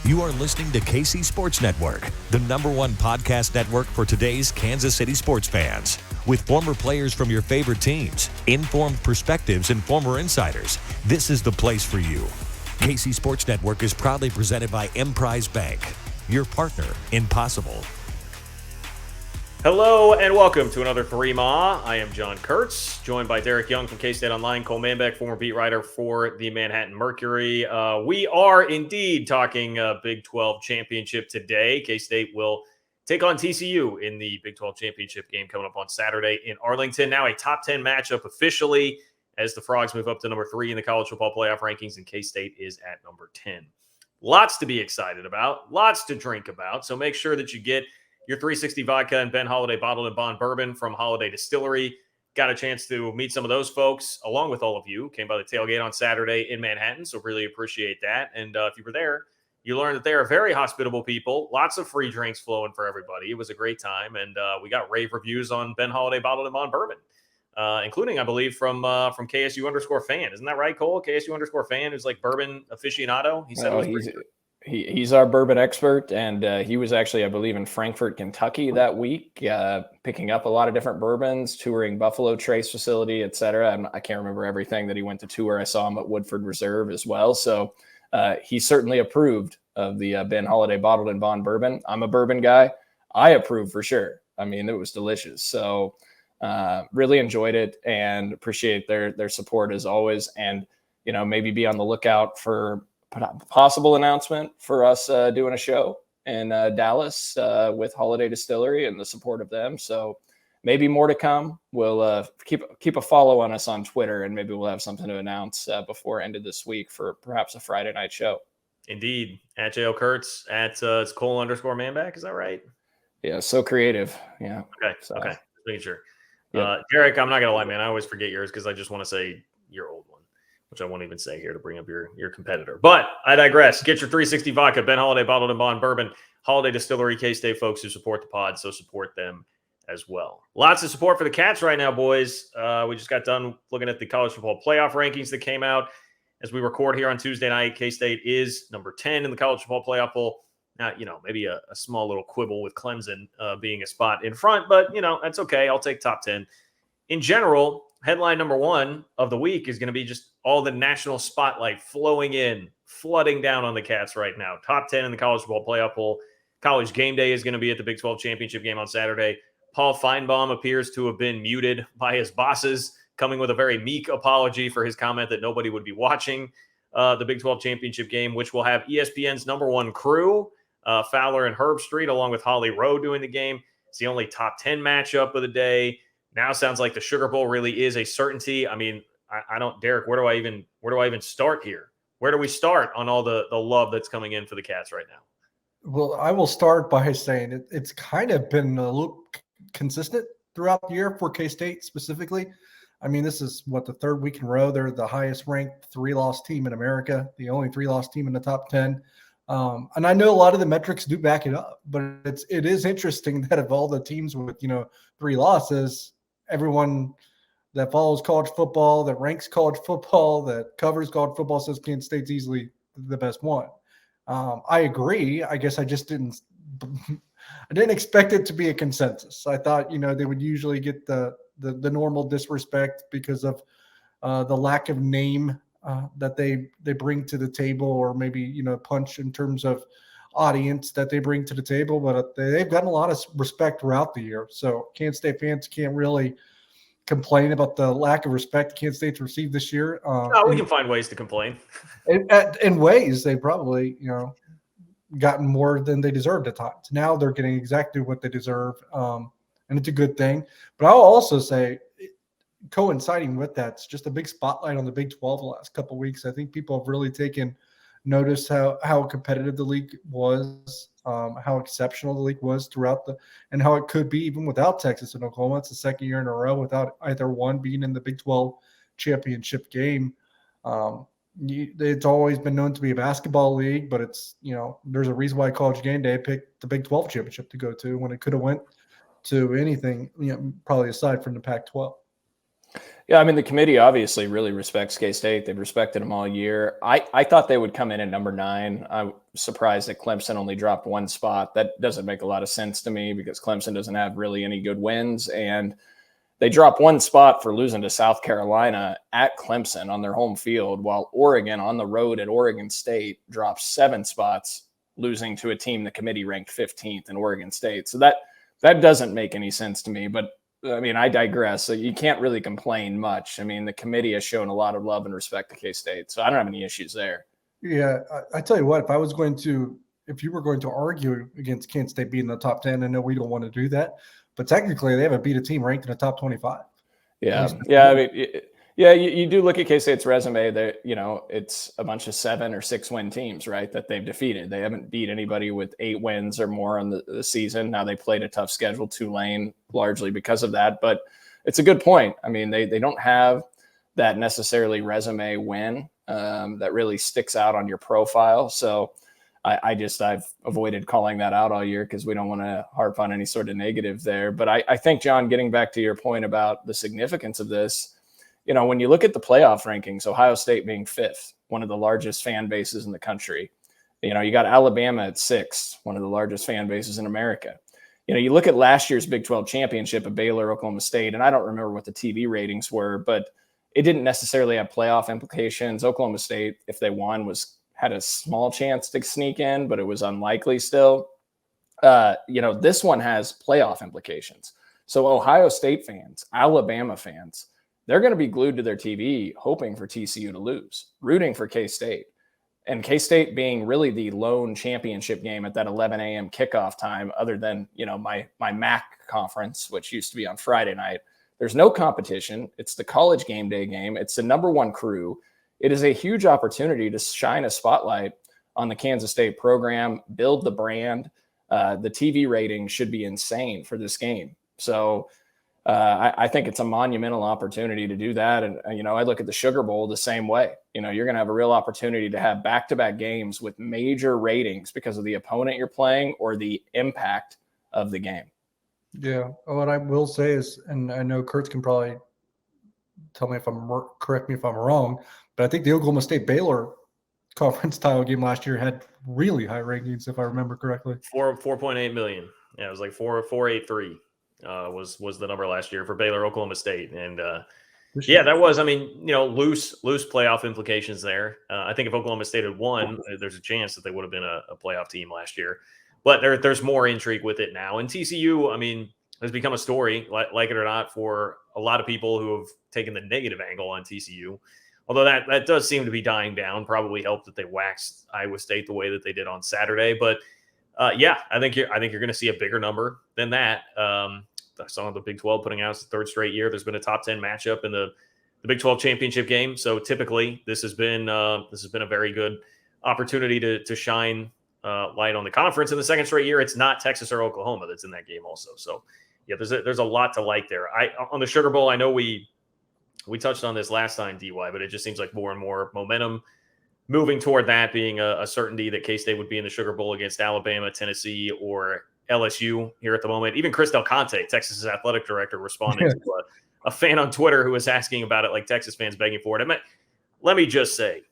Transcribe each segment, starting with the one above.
You are listening to KC Sports Network, the #1 podcast network for today's Kansas City sports fans. With former players from your favorite teams, informed perspectives, and former insiders, this is the place for you. KC Sports Network is proudly presented by Emprise Bank, your partner in possible. Hello and welcome to another 3Ma. I am John Kurtz, joined by Derek Young from K-State Online, Cole Manbeck, former beat writer for the Manhattan Mercury. We are indeed talking Big 12 championship today. K-State will take on TCU in the Big 12 championship game coming up on Saturday in Arlington. Now a top 10 matchup officially as the Frogs move up to number 3 in the college football playoff rankings, and K-State is at number 10. Lots to be excited about, lots to drink about, so make sure that you get your 360 vodka and Ben Holiday bottled and bond bourbon from Holiday Distillery. Got a chance to meet some of those folks, along with all of you. Came by the tailgate on Saturday in Manhattan, so really appreciate that. And if you were there, you learned that they are very hospitable people. Lots of free drinks flowing for everybody. It was a great time, and we got rave reviews on Ben Holiday bottled and bond bourbon, including, I believe, from KSU_fan. Isn't that right, Cole? KSU_fan, who's like bourbon aficionado. He said it was pretty good. He's our bourbon expert, and he was actually, I believe, in Frankfort, Kentucky that week, picking up a lot of different bourbons, touring Buffalo Trace facility, et cetera. I can't remember everything that he went to tour. I saw him at Woodford Reserve as well. So he certainly approved of the Ben Holiday bottled and bond bourbon. I'm a bourbon guy. I approve for sure. I mean, it was delicious. So really enjoyed it and appreciate their support as always. And, you know, maybe be on the lookout for possible announcement for us doing a show in Dallas with Holiday Distillery and the support of them. So maybe more to come. We'll keep a follow on us on Twitter, and maybe we'll have something to announce before end of this week for perhaps a Friday night show. Indeed. At J.O. Kurtz, at it's Cole_Manback. Is that right? Yeah, so creative. Yeah. Okay. So, okay. Just making sure. Yep. Derek, I'm not going to lie, man. I always forget yours because I just want to say your old one, which I won't even say here to bring up your competitor. But I digress. Get your 360 vodka, Ben Holiday bottled and bond bourbon, Holiday Distillery, K-State folks who support the pod, so support them as well. Lots of support for the Cats right now, boys. We just got done looking at the college football playoff rankings that came out as we record here on Tuesday night. K-State is number 10 in the college football playoff poll. Now, you know, maybe a small little quibble with Clemson being a spot in front, but, you know, that's okay. I'll take top 10. In general, headline number 1 of the week is going to be just all the national spotlight flowing in, flooding down on the Cats right now. Top 10 in the college football playoff poll. College game day is going to be at the Big 12 championship game on Saturday. Paul Feinbaum appears to have been muted by his bosses, coming with a very meek apology for his comment that nobody would be watching the Big 12 championship game, which will have ESPN's #1 crew, Fowler and Herbstreit, along with Holly Rowe doing the game. It's the only top 10 matchup of the day. Now sounds like the Sugar Bowl really is a certainty. I mean, I don't, Derek, where do I even start here? Where do we start on all the love that's coming in for the Cats right now? Well, I will start by saying it's kind of been a little consistent throughout the year for K-State specifically. I mean, this is the third week in a row. They're the highest ranked 3-loss team in America, the only 3-loss team in the top 10. And I know a lot of the metrics do back it up, but it is interesting that of all the teams with, 3 losses, everyone that follows college football, that ranks college football, that covers college football says Kansas State's easily the best one. I agree. I guess I just didn't expect it to be a consensus. I thought, they would usually get the normal disrespect because of the lack of name that they bring to the table, or maybe, punch in terms of audience that they bring to the table, but they've gotten a lot of respect throughout the year. So Kansas State fans can't really complain about the lack of respect Kansas State's received this year. We can find ways to complain. In ways they probably, gotten more than they deserved at times. Now they're getting exactly what they deserve, and it's a good thing. But I'll also say, coinciding with that, it's just a big spotlight on the Big 12 the last couple of weeks. I think people have really taken notice how competitive the league was, how exceptional the league was and how it could be even without Texas and Oklahoma. It's the second year in a row without either one being in the Big 12 championship game. It's always been known to be a basketball league, but it's, there's a reason why College Game Day picked the Big 12 championship to go to when it could have went to anything, probably aside from the Pac-12. Yeah, I mean, the committee obviously really respects K-State. They've respected them all year. I thought they would come in at number 9. I'm surprised that Clemson only dropped 1 spot. That doesn't make a lot of sense to me because Clemson doesn't have really any good wins. And they dropped 1 spot for losing to South Carolina at Clemson on their home field, while Oregon on the road at Oregon State dropped 7 spots, losing to a team the committee ranked 15th in Oregon State. So that doesn't make any sense to me. But I mean, I digress. So you can't really complain much. I mean, the committee has shown a lot of love and respect to K-State, so I don't have any issues there. Yeah, I tell you what, if you were going to argue against Kent State being in the top 10, I know we don't want to do that, but technically they haven't beat a team ranked in the top 25. Yeah. I mean, you do look at K-State's resume. It's a bunch of 7 or 6 win teams, right, that they've defeated. They haven't beat anybody with 8 wins or more on the season. Now they played a tough schedule, Tulane, largely because of that. But it's a good point. I mean, they don't have that necessarily resume win that really sticks out on your profile. So I've avoided calling that out all year because we don't want to harp on any sort of negative there. But I think, John, getting back to your point about the significance of this, when you look at the playoff rankings, Ohio State being 5th, one of the largest fan bases in the country, you got Alabama at 6th, one of the largest fan bases in America. You look at last year's Big 12 championship at Baylor, Oklahoma State, and I don't remember what the TV ratings were, but it didn't necessarily have playoff implications. Oklahoma State, if they won, had a small chance to sneak in, but it was unlikely still. This one has playoff implications. So Ohio State fans, Alabama fans, they're going to be glued to their TV hoping for TCU to lose, rooting for K-State. And K-State being really the lone championship game at that 11 a.m. kickoff time, other than, my MAC conference, which used to be on Friday night. There's no competition. It's the college game day game. It's the number 1 crew. It is a huge opportunity to shine a spotlight on the Kansas State program, build the brand. The TV rating should be insane for this game. So I think it's a monumental opportunity to do that. And, I look at the Sugar Bowl the same way. You're going to have a real opportunity to have back-to-back games with major ratings because of the opponent you're playing or the impact of the game. Yeah. What I will say is, and I know Kurtz can probably correct me if I'm wrong, but I think the Oklahoma State Baylor conference title game last year had really high rankings, if I remember correctly. 4.8 million. Yeah, it was like 483 was the number last year for Baylor, Oklahoma State. And that was, loose playoff implications there. I think if Oklahoma State had won, there's a chance that they would have been a playoff team last year. But there's more intrigue with it now. And TCU, has become a story, like it or not, for a lot of people who have taken the negative angle on TCU. Although that does seem to be dying down. Probably helped that they waxed Iowa State the way that they did on Saturday. But I think you're going to see a bigger number than that. I saw the Big 12 putting out its 3rd straight year. There's been a top 10 matchup in the Big 12 championship game. So typically, this has been a very good opportunity to shine light on the conference. In the 2nd straight year, it's not Texas or Oklahoma that's in that game also. So yeah, there's a lot to like there. On the Sugar Bowl, I know we touched on this last time, DY, but it just seems like more and more momentum moving toward that being a certainty that K-State would be in the Sugar Bowl against Alabama, Tennessee, or LSU here at the moment. Even Chris Del Conte, Texas's athletic director, responding to a fan on Twitter who was asking about it, like Texas fans begging for it. Let me just say,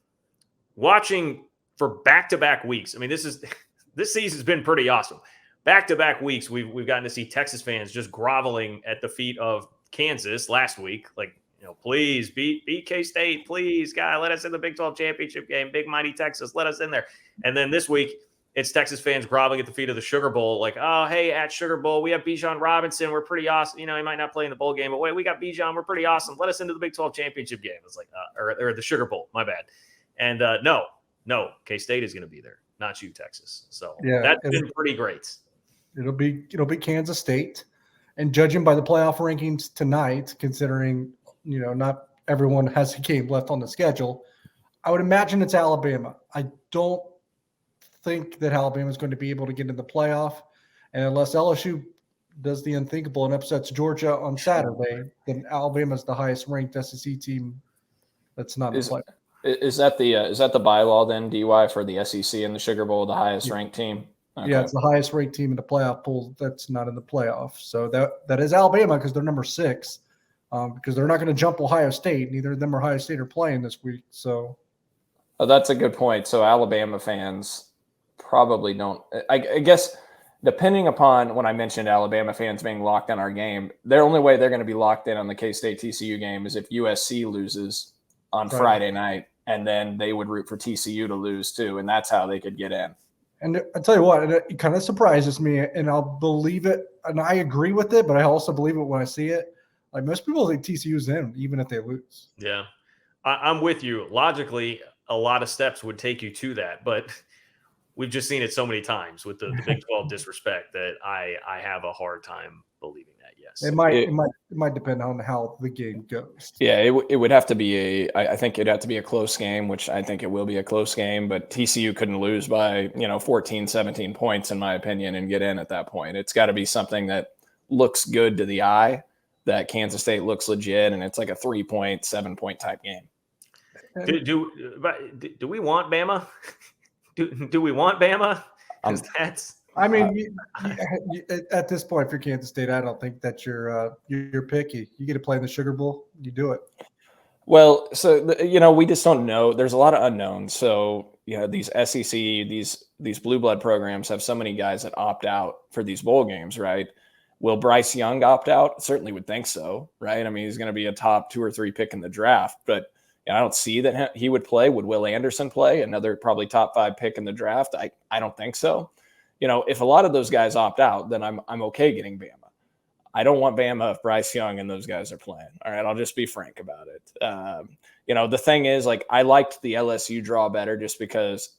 watching for back-to-back weeks, this season's been pretty awesome. Back-to-back weeks, we've gotten to see Texas fans just groveling at the feet of Kansas last week, please beat K-State, please, guy, let us in the Big 12 championship game, big mighty Texas, let us in there. And then this week, it's Texas fans groveling at the feet of the Sugar Bowl, like, oh, hey, at Sugar Bowl, we have Bijan Robinson, we're pretty awesome. He might not play in the bowl game, but wait, we got Bijan, we're pretty awesome. Let us into the Big 12 championship game. It's like, or the Sugar Bowl, my bad. And no, K-State is going to be there, not you, Texas. So that's been pretty great. It'll be Kansas State, and judging by the playoff rankings tonight, considering not everyone has a game left on the schedule, I would imagine it's Alabama. I don't think that Alabama is going to be able to get in the playoff, and unless LSU does the unthinkable and upsets Georgia on Saturday, then Alabama is the highest ranked SEC team that's not in the playoff. Is that the bylaw then, DY, for the SEC and the Sugar Bowl, the highest ranked team? Okay. Yeah, it's the highest ranked team in the playoff pool that's not in the playoff. So that is Alabama because they're number 6. because they're not going to jump Ohio State. Neither of them or Ohio State are playing this week. So that's a good point. So Alabama fans probably don't. I guess depending upon when I mentioned Alabama fans being locked in our game, the only way they're going to be locked in on the K-State TCU game is if USC loses on Friday night, and then they would root for TCU to lose too, and that's how they could get in. And I tell you what, it kind of surprises me, and I'll believe it, and I agree with it, but I also believe it when I see it. Like most people think TCU's in, even if they lose. Yeah, I'm with you. Logically, a lot of steps would take you to that, but we've just seen it so many times with the Big 12 disrespect that I have a hard time believing that. Yes, it might depend on how the game goes. Yeah, it would have to be I think it'd have to be a close game, which I think it will be a close game, but TCU couldn't lose by 14, 17 points in my opinion and get in at that point. It's got to be something that looks good to the eye, that Kansas State looks legit, and it's like a 3-point, 7-point type game. Do we want Bama? Do we want Bama? I mean, at this point for Kansas State, I don't think that you're picky. You get to play in the Sugar Bowl, you do it. Well, so we just don't know. There's a lot of unknowns. So these SEC, these blue blood programs have so many guys that opt out for these bowl games, right? Will Bryce Young opt out? Certainly would think so, right? I mean, he's going to be a top 2 or 3 pick in the draft, but I don't see that he would play. Would Will Anderson play? Another probably top 5 pick in the draft? I don't think so. If a lot of those guys opt out, then I'm okay getting Bama. I don't want Bama if Bryce Young and those guys are playing. All right, I'll just be frank about it. The thing is, like, I liked the LSU draw better just because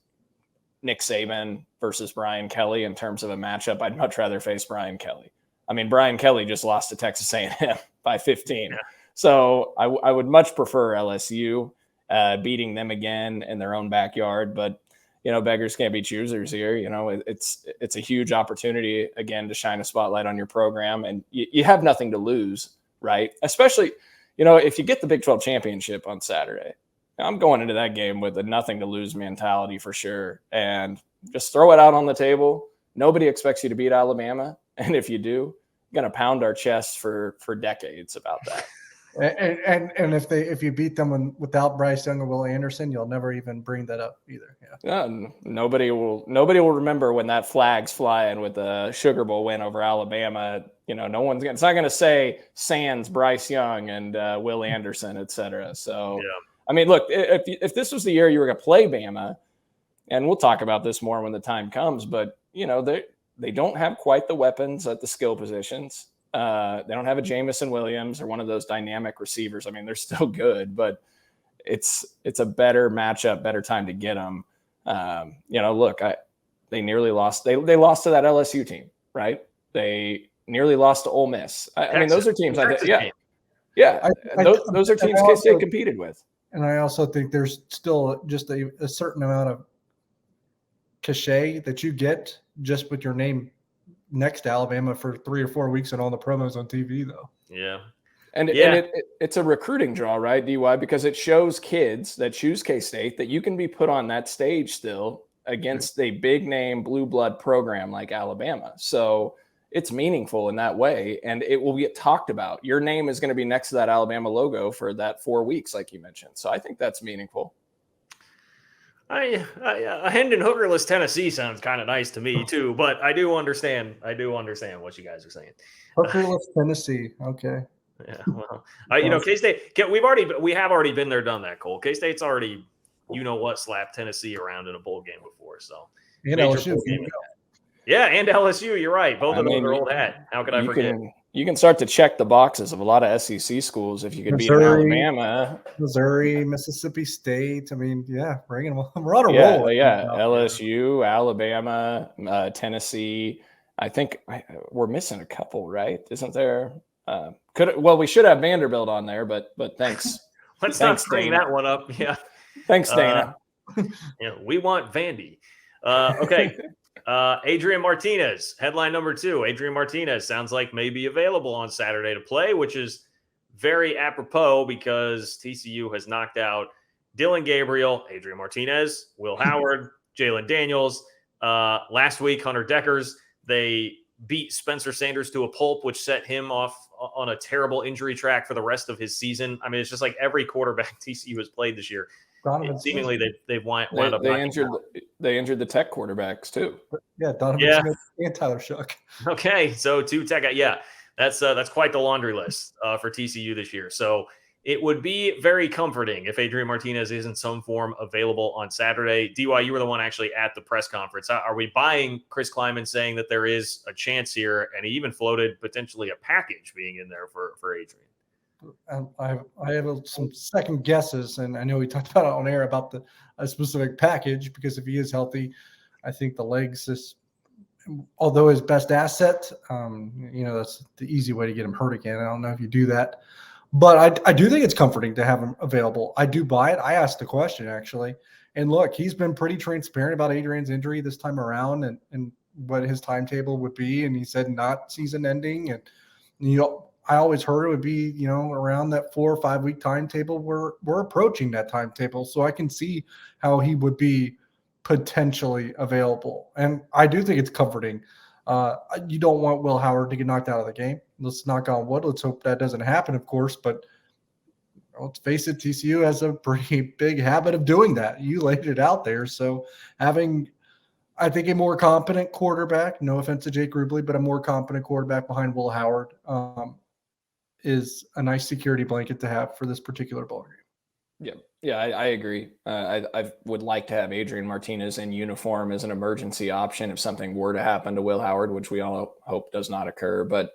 Nick Saban versus Brian Kelly in terms of a matchup. I'd much rather face Brian Kelly. I mean, Brian Kelly just lost to Texas A&M by 15. Yeah. So I would much prefer LSU beating them again in their own backyard. But, beggars can't be choosers here. It's a huge opportunity, again, to shine a spotlight on your program. And you have nothing to lose, right? Especially, if you get the Big 12 championship on Saturday. I'm going into that game with a nothing to lose mentality for sure. And just throw it out on the table. Nobody expects you to beat Alabama. And if you do, you're going to pound our chests for decades about that. And if you beat them without Bryce Young or Will Anderson, you'll never even bring that up either. Yeah, nobody will remember when that flag's flying with the Sugar Bowl win over Alabama. It's not going to say sans Bryce Young and Will Anderson, et cetera. So, yeah. I mean, look, if this was the year you were going to play Bama, and we'll talk about this more when the time comes, but they don't have quite the weapons at the skill positions. They don't have a Jamison Williams or one of those dynamic receivers. I mean, they're still good, but it's a better matchup, better time to get them. Look, they nearly lost. They lost to that LSU team, right? They nearly lost to Ole Miss. I mean, those are teams. Those are teams K-State competed with. And I also think there's still just a certain amount of cachet that you get just with your name next to Alabama for 3 or 4 weeks and all the promos on TV, though. Yeah. And it's a recruiting draw, right, DY? Because it shows kids that choose K-State that you can be put on that stage still against a big name blue blood program like Alabama. So it's meaningful in that way, and it will get talked about. Your name is going to be next to that Alabama logo for that 4 weeks, like you mentioned. So I think that's meaningful. Hendon Hookerless Tennessee sounds kind of nice to me too, but I do understand what you guys are saying. Hookerless Tennessee, okay. Yeah, well, K-State. We have already been there, done that. Cole, K-State's already, slapped Tennessee around in a bowl game before. So and LSU, yeah, and LSU. You're right. Both of them are their old hat. How could I forget? You can start to check the boxes of a lot of SEC schools if you could beat Alabama, Missouri, Mississippi State. I mean, yeah, bringing them. We're on a roll. Yeah, LSU, Alabama, Tennessee. I think we're missing a couple, right? Isn't there? We should have Vanderbilt on there, but thanks. Let's not bring that one up. Yeah. Thanks, Dana. We want Vandy. Okay. Adrian Martinez, headline number 2. Adrian Martinez sounds like may be available on Saturday to play, which is very apropos because TCU has knocked out Dylan Gabriel, Adrian Martinez, Will Howard, Jalen Daniels. Last week, Hunter Deckers. They beat Spencer Sanders to a pulp, which set him off on a terrible injury track for the rest of his season. I mean, it's just like every quarterback TCU has played this year. Seemingly they've wound up. They injured the Tech quarterbacks too. Yeah, Donovan Smith and Tyler Shook. Okay, so 2 Tech. Yeah, that's quite the laundry list for TCU this year. So it would be very comforting if Adrian Martinez is in some form available on Saturday. DY, you were the one actually at the press conference. Are we buying Chris Kleiman saying that there is a chance here, and he even floated potentially a package being in there for Adrian? I have some second guesses, and I know we talked about it on air about a specific package, because if he is healthy, I think the legs is, although his best asset, that's the easy way to get him hurt again. I don't know if you do that. But I do think it's comforting to have him available. I do buy it. I asked the question, actually. And look, he's been pretty transparent about Adrian's injury this time around and what his timetable would be. And he said not season ending. And, I always heard it would be, around that 4 or 5 week timetable. We're approaching that timetable. So I can see how he would be potentially available. And I do think it's comforting. You don't want Will Howard to get knocked out of the game. Let's knock on wood. Let's hope that doesn't happen, of course. But let's face it, TCU has a pretty big habit of doing that. You laid it out there. So having, I think, a more competent quarterback, no offense to Jake Rubley, but a more competent quarterback behind Will Howard is a nice security blanket to have for this particular ball game. Yeah, I agree. I would like to have Adrian Martinez in uniform as an emergency option if something were to happen to Will Howard, which we all hope does not occur. But,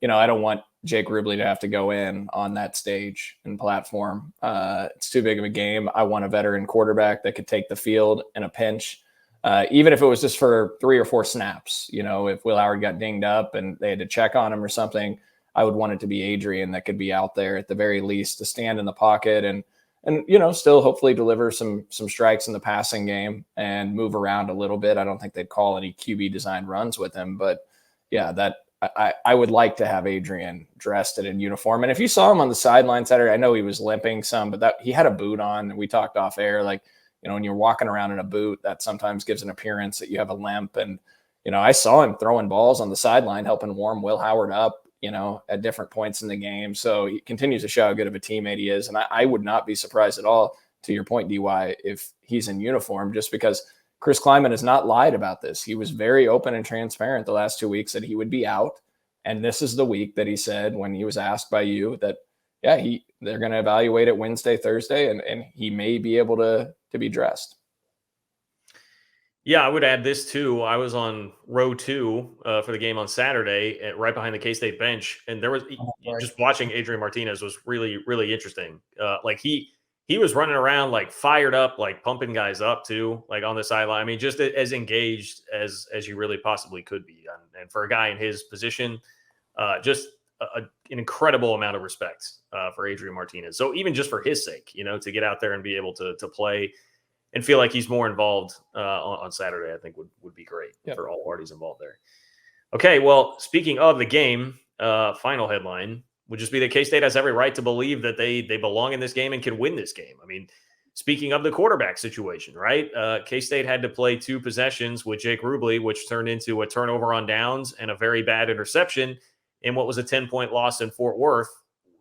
I don't want Jake Rubley to have to go in on that stage and platform. It's too big of a game. I want a veteran quarterback that could take the field in a pinch, even if it was just for 3 or 4 snaps. If Will Howard got dinged up and they had to check on him or something, I would want it to be Adrian that could be out there at the very least to stand in the pocket and still hopefully deliver some strikes in the passing game and move around a little bit. I don't think they'd call any QB designed runs with him, but yeah, that I would like to have Adrian dressed in uniform. And if you saw him on the sideline Saturday, I know he was limping some, but that he had a boot on, and we talked off air, like, when you're walking around in a boot, that sometimes gives an appearance that you have a limp. And, I saw him throwing balls on the sideline, helping warm Will Howard up, at different points in the game. So he continues to show how good of a teammate he is. And I would not be surprised at all, to your point, DY, if he's in uniform, just because Chris Kleiman has not lied about this. He was very open and transparent the last 2 weeks that he would be out. And this is the week that he said, when he was asked by you, that, they're going to evaluate it Wednesday, Thursday, and he may be able to be dressed. Yeah, I would add this too. I was on row 2 for the game on Saturday, right behind the K-State bench, and there was just watching Adrian Martinez was really, really interesting. Like he was running around like fired up, like pumping guys up too, like on the sideline. I mean, just as engaged as you really possibly could be. And for a guy in his position, just an incredible amount of respect for Adrian Martinez. So even just for his sake, to get out there and be able to play and feel like he's more involved on Saturday, I think would be great for all parties involved there. Okay, well, speaking of the game, final headline would just be that K-State has every right to believe that they belong in this game and can win this game. I mean, speaking of the quarterback situation, right? K-State had to play 2 possessions with Jake Rubley, which turned into a turnover on downs and a very bad interception in what was a 10-point loss in Fort Worth.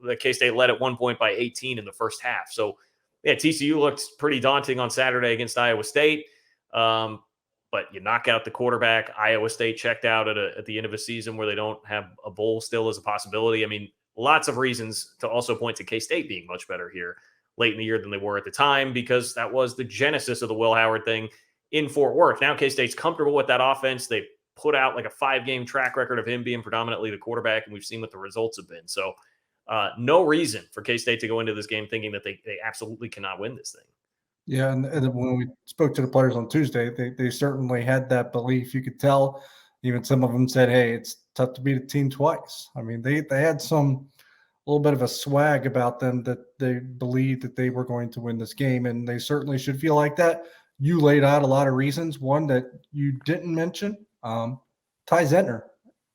The K-State led at 1 point by 18 in the first half. So, yeah, TCU looked pretty daunting on Saturday against Iowa State. But you knock out the quarterback. Iowa State checked out at the end of a season where they don't have a bowl still as a possibility. I mean, lots of reasons to also point to K-State being much better here late in the year than they were at the time, because that was the genesis of the Will Howard thing in Fort Worth. Now K-State's comfortable with that offense. They put out like a 5-game track record of him being predominantly the quarterback, and we've seen what the results have been. So no reason for K-State to go into this game thinking that they absolutely cannot win this thing. Yeah, and when we spoke to the players on Tuesday, they certainly had that belief. You could tell, even some of them said, hey, it's tough to beat a team twice. I mean, they had a little bit of a swag about them that they believed that they were going to win this game, and they certainly should feel like that. You laid out a lot of reasons. One that you didn't mention, Ty Zentner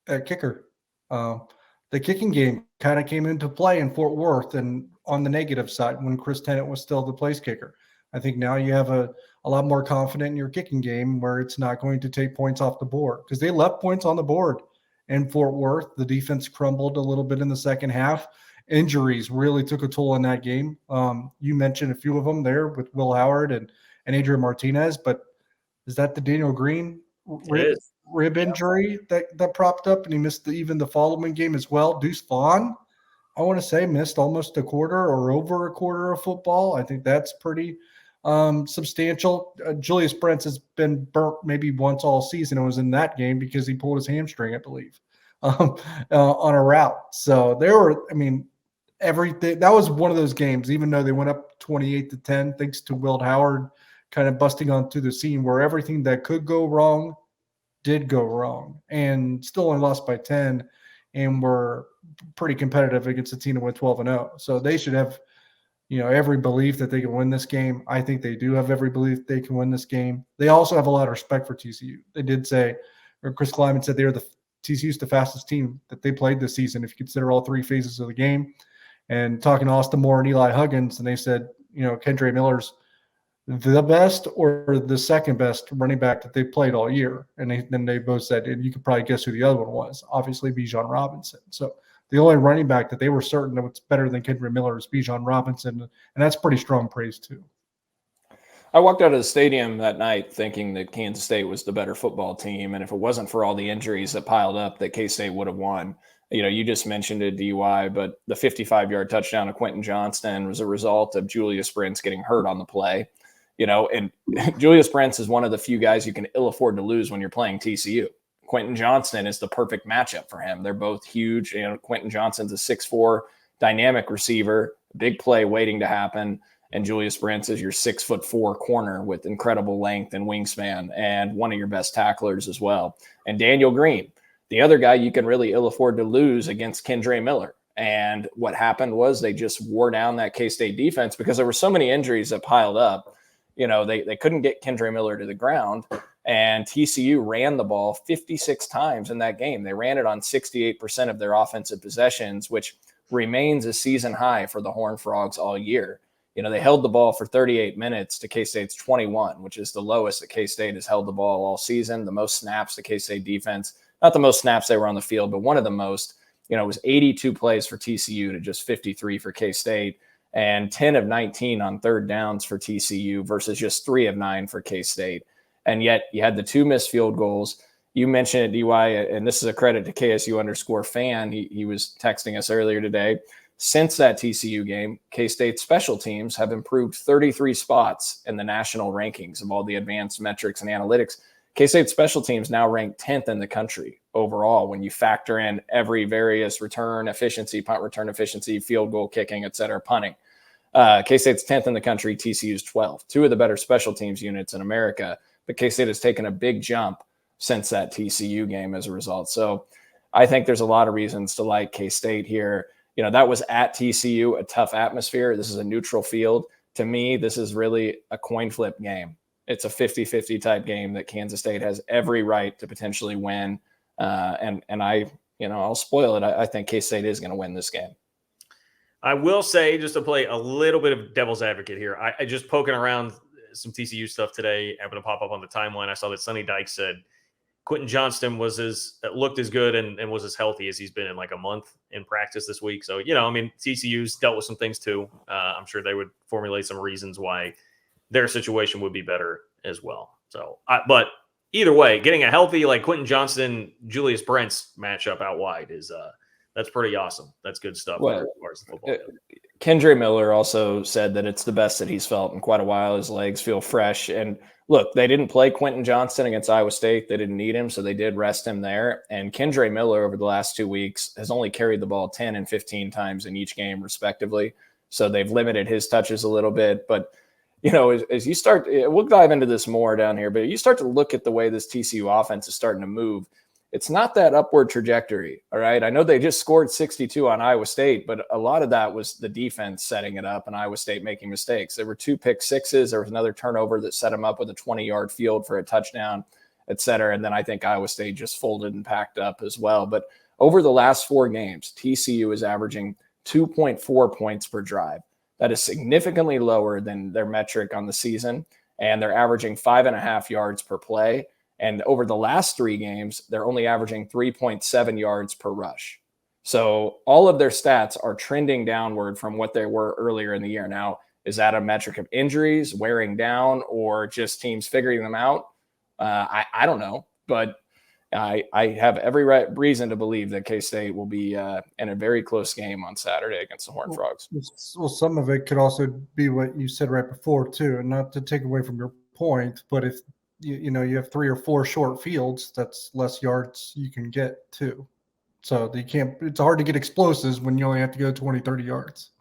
at kicker. The kicking game kind of came into play in Fort Worth and on the negative side when Chris Tennant was still the place kicker. I think now you have a lot more confident in your kicking game where it's not going to take points off the board, because they left points on the board in Fort Worth. The defense crumbled a little bit in the second half. Injuries really took a toll in that game. You mentioned a few of them there with Will Howard and Adrian Martinez, but is that the Daniel Green rib injury that propped up and he missed even the following game as well? Deuce Vaughn, I want to say, missed almost a quarter or over a quarter of football. I think that's pretty substantial. Julius Brents has been burnt maybe once all season. It was in that game because he pulled his hamstring, I believe, on a route. So everything that was one of those games, even though they went up 28-10, thanks to Will Howard kind of busting onto the scene, where everything that could go wrong did go wrong, and still only lost by 10, and were pretty competitive against a team that went 12-0. So they should have, every belief that they can win this game. I think they do have every belief they can win this game. They also have a lot of respect for TCU. They did say, or Chris Kleiman said, TCU's the fastest team that they played this season, if you consider all three phases of the game. And talking to Austin Moore and Eli Huggins, and they said, Kendre Miller's the best or the second best running back that they played all year. And then they both said, and you could probably guess who the other one was, obviously Bijan Robinson. So the only running back that they were certain that was better than Kendre Miller is Bijan Robinson, and that's pretty strong praise too. I walked out of the stadium that night thinking that Kansas State was the better football team, and if it wasn't for all the injuries that piled up, that K-State would have won. You just mentioned a DUI, but the 55-yard touchdown of Quentin Johnston was a result of Julius Brents getting hurt on the play. And Julius Brents is one of the few guys you can ill afford to lose when you're playing TCU. Quentin Johnston is the perfect matchup for him. They're both huge. Quentin Johnston's a 6'4" dynamic receiver, big play waiting to happen. And Julius Brents is your 6'4" corner with incredible length and wingspan, and one of your best tacklers as well. And Daniel Green, the other guy you can really ill afford to lose against Kendre Miller. And what happened was they just wore down that K-State defense because there were so many injuries that piled up. They couldn't get Kendre Miller to the ground, and TCU ran the ball 56 times in that game. They ran it on 68% of their offensive possessions, which remains a season high for the Horned Frogs all year. They held the ball for 38 minutes to K-State's 21, which is the lowest that K-State has held the ball all season. The most snaps to K-State defense, not the most snaps they were on the field, but one of the most. It was 82 plays for TCU to just 53 for K-State, and 10 of 19 on third downs for TCU versus just 3 of 9 for K-State. And yet you had the 2 missed field goals. You mentioned it, DY, and this is a credit to KSU_fan. He was texting us earlier today. Since that TCU game, K-State special teams have improved 33 spots in the national rankings of all the advanced metrics and analytics. K-State special teams now rank 10th in the country overall when you factor in every various return efficiency, punt return efficiency, field goal kicking, et cetera, punting. K-State's 10th in the country, TCU's 12th. 2 of the better special teams units in America, but K-State has taken a big jump since that TCU game as a result. So I think there's a lot of reasons to like K-State here. That was at TCU, a tough atmosphere. This is a neutral field. To me, this is really a coin flip game. It's a 50-50 type game that Kansas State has every right to potentially win. And I'll spoil it. I think K-State is going to win this game. I will say, just to play a little bit of devil's advocate here, I just poking around some TCU stuff today, happened to pop up on the timeline. I saw that Sonny Dykes said Quentin Johnston looked as good and was as healthy as he's been in like a month in practice this week. So, TCU's dealt with some things too. I'm sure they would formulate some reasons why their situation would be better as well. So, but either way, getting a healthy like Quentin Johnston, Julius Brents matchup out wide is that's pretty awesome. That's good stuff. Well, as far as the football goes. Kendre Miller also said that it's the best that he's felt in quite a while. His legs feel fresh. And look, they didn't play Quentin Johnston against Iowa State. They didn't need him, so they did rest him there. And Kendre Miller over the last 2 weeks has only carried the ball 10 and 15 times in each game, respectively. So they've limited his touches a little bit. But, as you start, we'll dive into this more down here, but you start to look at the way this TCU offense is starting to move. It's not that upward trajectory, all right? I know they just scored 62 on Iowa State, but a lot of that was the defense setting it up and Iowa State making mistakes. There were 2 pick sixes. There was another turnover that set them up with a 20-yard field for a touchdown, et cetera. And then I think Iowa State just folded and packed up as well. But over the last 4 games, TCU is averaging 2.4 points per drive. That is significantly lower than their metric on the season, and they're averaging 5.5 yards per play. And over the last 3 games, they're only averaging 3.7 yards per rush. So all of their stats are trending downward from what they were earlier in the year. Now, is that a metric of injuries, wearing down, or just teams figuring them out? I don't know, but I have every reason to believe that K-State will be in a very close game on Saturday against the Horned Frogs. Well, some of it could also be what you said right before too, and not to take away from your point, but if you have 3 or 4 short fields, that's less yards you can get too. So you can't. It's hard to get explosives when you only have to go 20, 30 yards.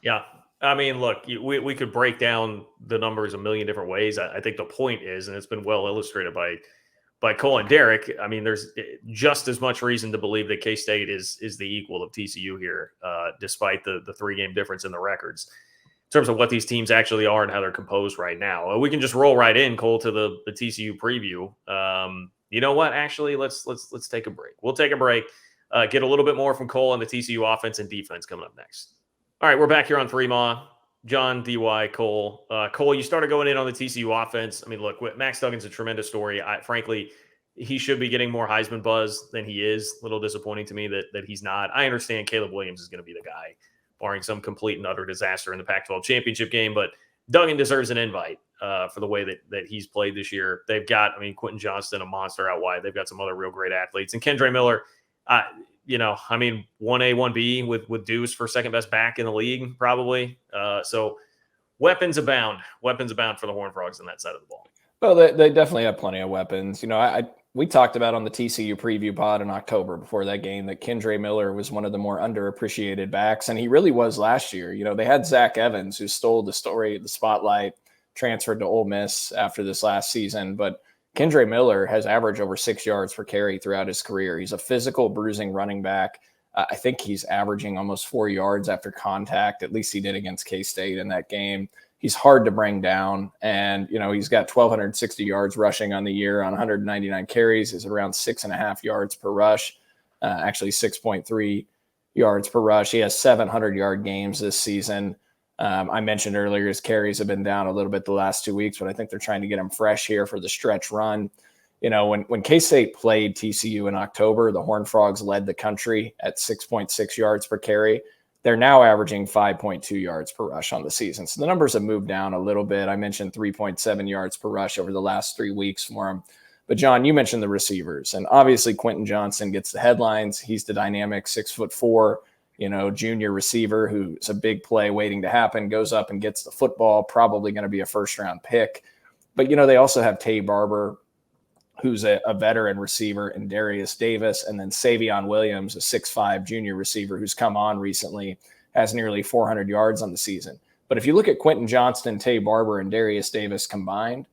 Yeah. I mean, look, we could break down the numbers a million different ways. I think the point is, and it's been well illustrated by Cole and Derek, I mean, there's just as much reason to believe that K-State is the equal of TCU here, despite the 3-game difference in the records. In terms of what these teams actually are and how they're composed right now, we can just roll right in, Cole, to the TCU preview. You know what? Actually, let's take a break. We'll take a break. Get a little bit more from Cole on the TCU offense and defense coming up next. All right, we're back here on 3MA. John, DY, Cole. Cole, you started going in on the TCU offense. I mean, look, Max Duggan's a tremendous story. Frankly, he should be getting more Heisman buzz than he is. A little disappointing to me that he's not. I understand Caleb Williams is going to be the guy, barring some complete and utter disaster in the Pac-12 championship game, but Duggan deserves an invite for the way that he's played this year. They've got, Quentin Johnston, a monster out wide. They've got some other real great athletes. And Kendre Miller, 1A, 1B with Deuce for second best back in the league, probably. So weapons abound for the Horned Frogs on that side of the ball. Well, they definitely have plenty of weapons. We talked about on the TCU preview pod in October before that game that Kendre Miller was one of the more underappreciated backs, and he really was last year. They had Zach Evans, who stole the spotlight, transferred to Ole Miss after this last season, but Kendre Miller has averaged over 6 yards per carry throughout his career. He's a physical, bruising running back. I think he's averaging almost 4 yards after contact. At least he did against K-State in that game. He's hard to bring down. And, he's got 1,260 yards rushing on the year on 199 carries. He's around 6.5 yards per rush, actually 6.3 yards per rush. He has 700-yard games this season. I mentioned earlier his carries have been down a little bit the last 2 weeks, but I think they're trying to get him fresh here for the stretch run. When K-State played TCU in October, the Horned Frogs led the country at 6.6 yards per carry. They're now averaging 5.2 yards per rush on the season. So the numbers have moved down a little bit. I mentioned 3.7 yards per rush over the last 3 weeks for him. But John, you mentioned the receivers, and obviously Quentin Johnston gets the headlines. He's the dynamic 6'4", junior receiver who's a big play waiting to happen, goes up and gets the football, probably going to be a first-round pick. But, they also have Tay Barber, who's a veteran receiver, and Darius Davis, and then Savion Williams, a 6'5" junior receiver who's come on recently, has nearly 400 yards on the season. But if you look at Quentin Johnston, Tay Barber, and Darius Davis combined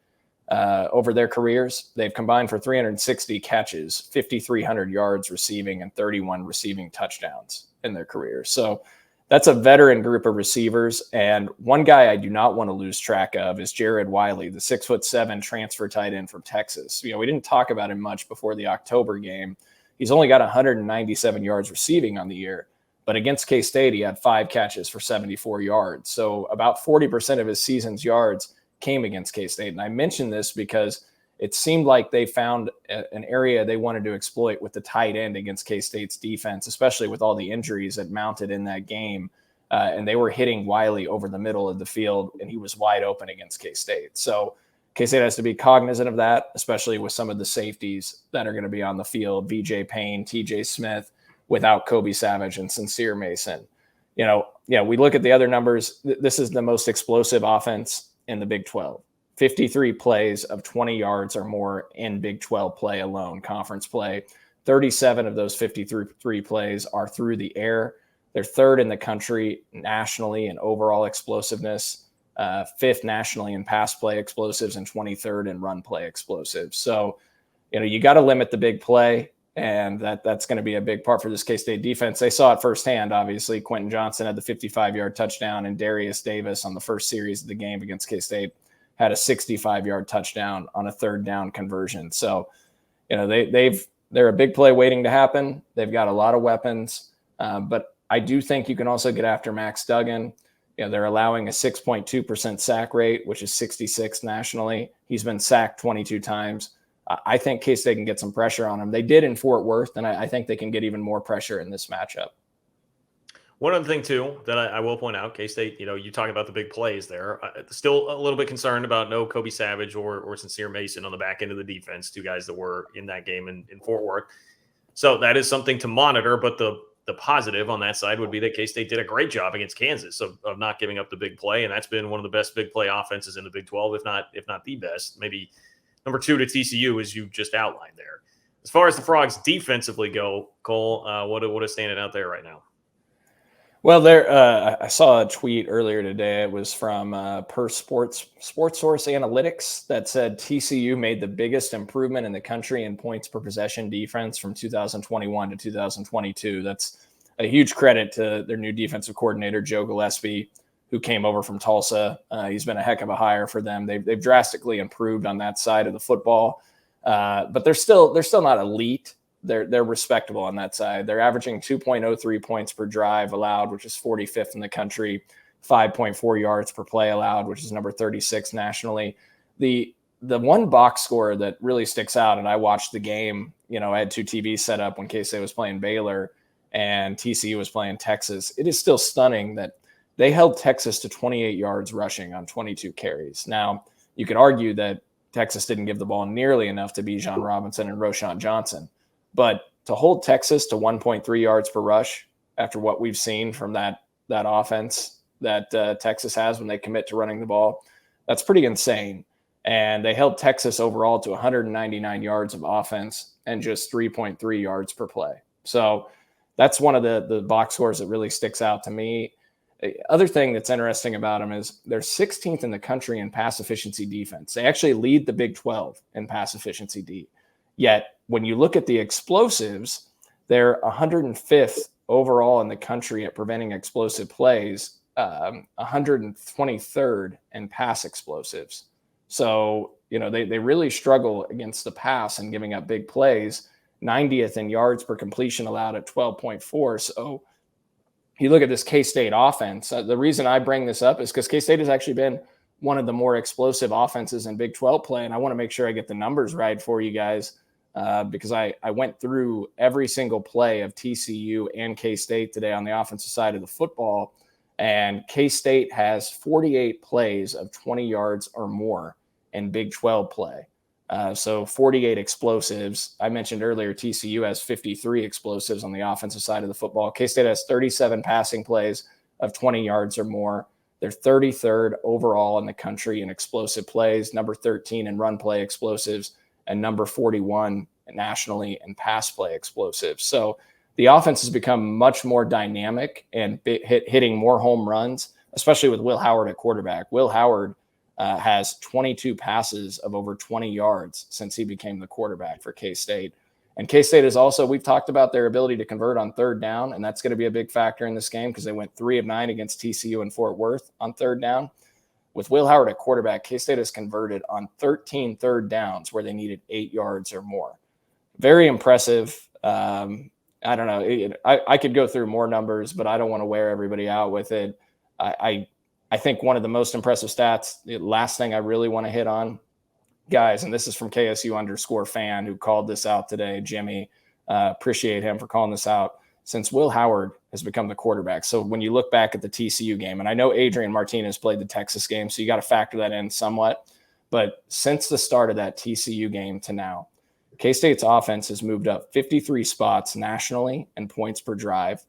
over their careers, they've combined for 360 catches, 5,300 yards receiving, and 31 receiving touchdowns in their careers. So that's a veteran group of receivers. And one guy I do not want to lose track of is Jared Wiley, the 6'7" transfer tight end from Texas. We didn't talk about him much before the October game. He's only got 197 yards receiving on the year, but against K-State, he had 5 catches for 74 yards. So about 40% of his season's yards came against K-State. And I mention this because it seemed like they found an area they wanted to exploit with the tight end against K-State's defense, especially with all the injuries that mounted in that game. And they were hitting Wiley over the middle of the field, and he was wide open against K-State. So K-State has to be cognizant of that, especially with some of the safeties that are going to be on the field, VJ Payne, TJ Smith, without Kobe Savage and Sincere Mason. We look at the other numbers. This is the most explosive offense in the Big 12. 53 plays of 20 yards or more in Big 12 play alone, conference play. 37 of those 53 plays are through the air. They're third in the country nationally in overall explosiveness, fifth nationally in pass play explosives, and 23rd in run play explosives. So, you got to limit the big play, and that's going to be a big part for this K-State defense. They saw it firsthand, obviously. Quentin Johnston had the 55-yard touchdown, and Darius Davis on the first series of the game against K-State had a 65-yard touchdown on a third down conversion. So, they're a big play waiting to happen. They've got a lot of weapons, but I do think you can also get after Max Duggan. They're allowing a 6.2% sack rate, which is 66 nationally. He's been sacked 22 times. I think K-State can get some pressure on them. They did in Fort Worth, and I think they can get even more pressure in this matchup. One other thing, too, that I will point out, K-State, you talk about the big plays there. Still a little bit concerned about no Kobe Savage or Sincere Mason on the back end of the defense, two guys that were in that game in Fort Worth. So that is something to monitor, but the positive on that side would be that K-State did a great job against Kansas of not giving up the big play, and that's been one of the best big play offenses in the Big 12, if not the best. Maybe number 2 to TCU, as you just outlined there. As far as the Frogs defensively go, Cole, what is standing out there right now? Well, I saw a tweet earlier today. It was from Sports Source Analytics that said TCU made the biggest improvement in the country in points per possession defense from 2021 to 2022. That's a huge credit to their new defensive coordinator, Joe Gillespie, who came over from Tulsa. He's been a heck of a hire for them. They've drastically improved on that side of the football, but they're still not elite. They're respectable on that side. They're averaging 2.03 points per drive allowed, which is 45th in the country, 5.4 yards per play allowed, which is number 36 nationally. The one box score that really sticks out, and I watched the game, I had 2 TVs set up when K-State was playing Baylor and TCU was playing Texas. It is still stunning that they held Texas to 28 yards rushing on 22 carries. Now, you could argue that Texas didn't give the ball nearly enough to Bijan Robinson and Roschon Johnson. But to hold Texas to 1.3 yards per rush after what we've seen from that offense that Texas has when they commit to running the ball, that's pretty insane. And they held Texas overall to 199 yards of offense and just 3.3 yards per play. So that's one of the box scores that really sticks out to me. The other thing that's interesting about them is they're 16th in the country in pass efficiency defense. They actually lead the Big 12 in pass efficiency D. Yet when you look at the explosives, they're 105th overall in the country at preventing explosive plays, 123rd in pass explosives. So, they really struggle against the pass and giving up big plays, 90th in yards per completion allowed at 12.4. So you look at this K-State offense. The reason I bring this up is because K-State has actually been one of the more explosive offenses in Big 12 play, and I want to make sure I get the numbers right for you guys. Because I went through every single play of TCU and K-State today on the offensive side of the football, and K-State has 48 plays of 20 yards or more in Big 12 play. So 48 explosives. I mentioned earlier TCU has 53 explosives on the offensive side of the football. K-State has 37 passing plays of 20 yards or more. They're 33rd overall in the country in explosive plays, number 13 in run play explosives, and number 41 nationally in pass play explosives. So the offense has become much more dynamic and hitting more home runs, especially with Will Howard at quarterback. Will Howard has 22 passes of over 20 yards since he became the quarterback for K-State. And K-State is also, we've talked about their ability to convert on third down, and that's going to be a big factor in this game because they went 3 of 9 against TCU and Fort Worth on third down. With Will Howard at quarterback, K-State has converted on 13 third downs where they needed 8 yards or more. Very impressive. I don't know. I could go through more numbers, but I don't want to wear everybody out with it. I think one of the most impressive stats, the last thing I really want to hit on, guys, and this is from KSU_fan who called this out today, Jimmy. Appreciate him for calling this out. Since Will Howard has become the quarterback. So when you look back at the TCU game, and I know Adrian Martinez played the Texas game, so you got to factor that in somewhat. But since the start of that TCU game to now, K-State's offense has moved up 53 spots nationally in points per drive,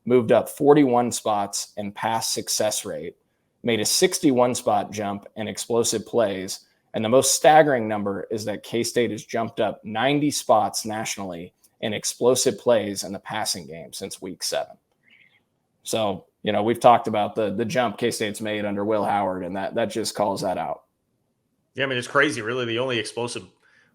moved up 41 spots in pass success rate, made a 61 spot jump in explosive plays. And the most staggering number is that K-State has jumped up 90 spots nationally in explosive plays in the passing game since week 7. So, we've talked about the jump K-State's made under Will Howard, and that just calls that out. Yeah, I mean, it's crazy. Really, the only explosive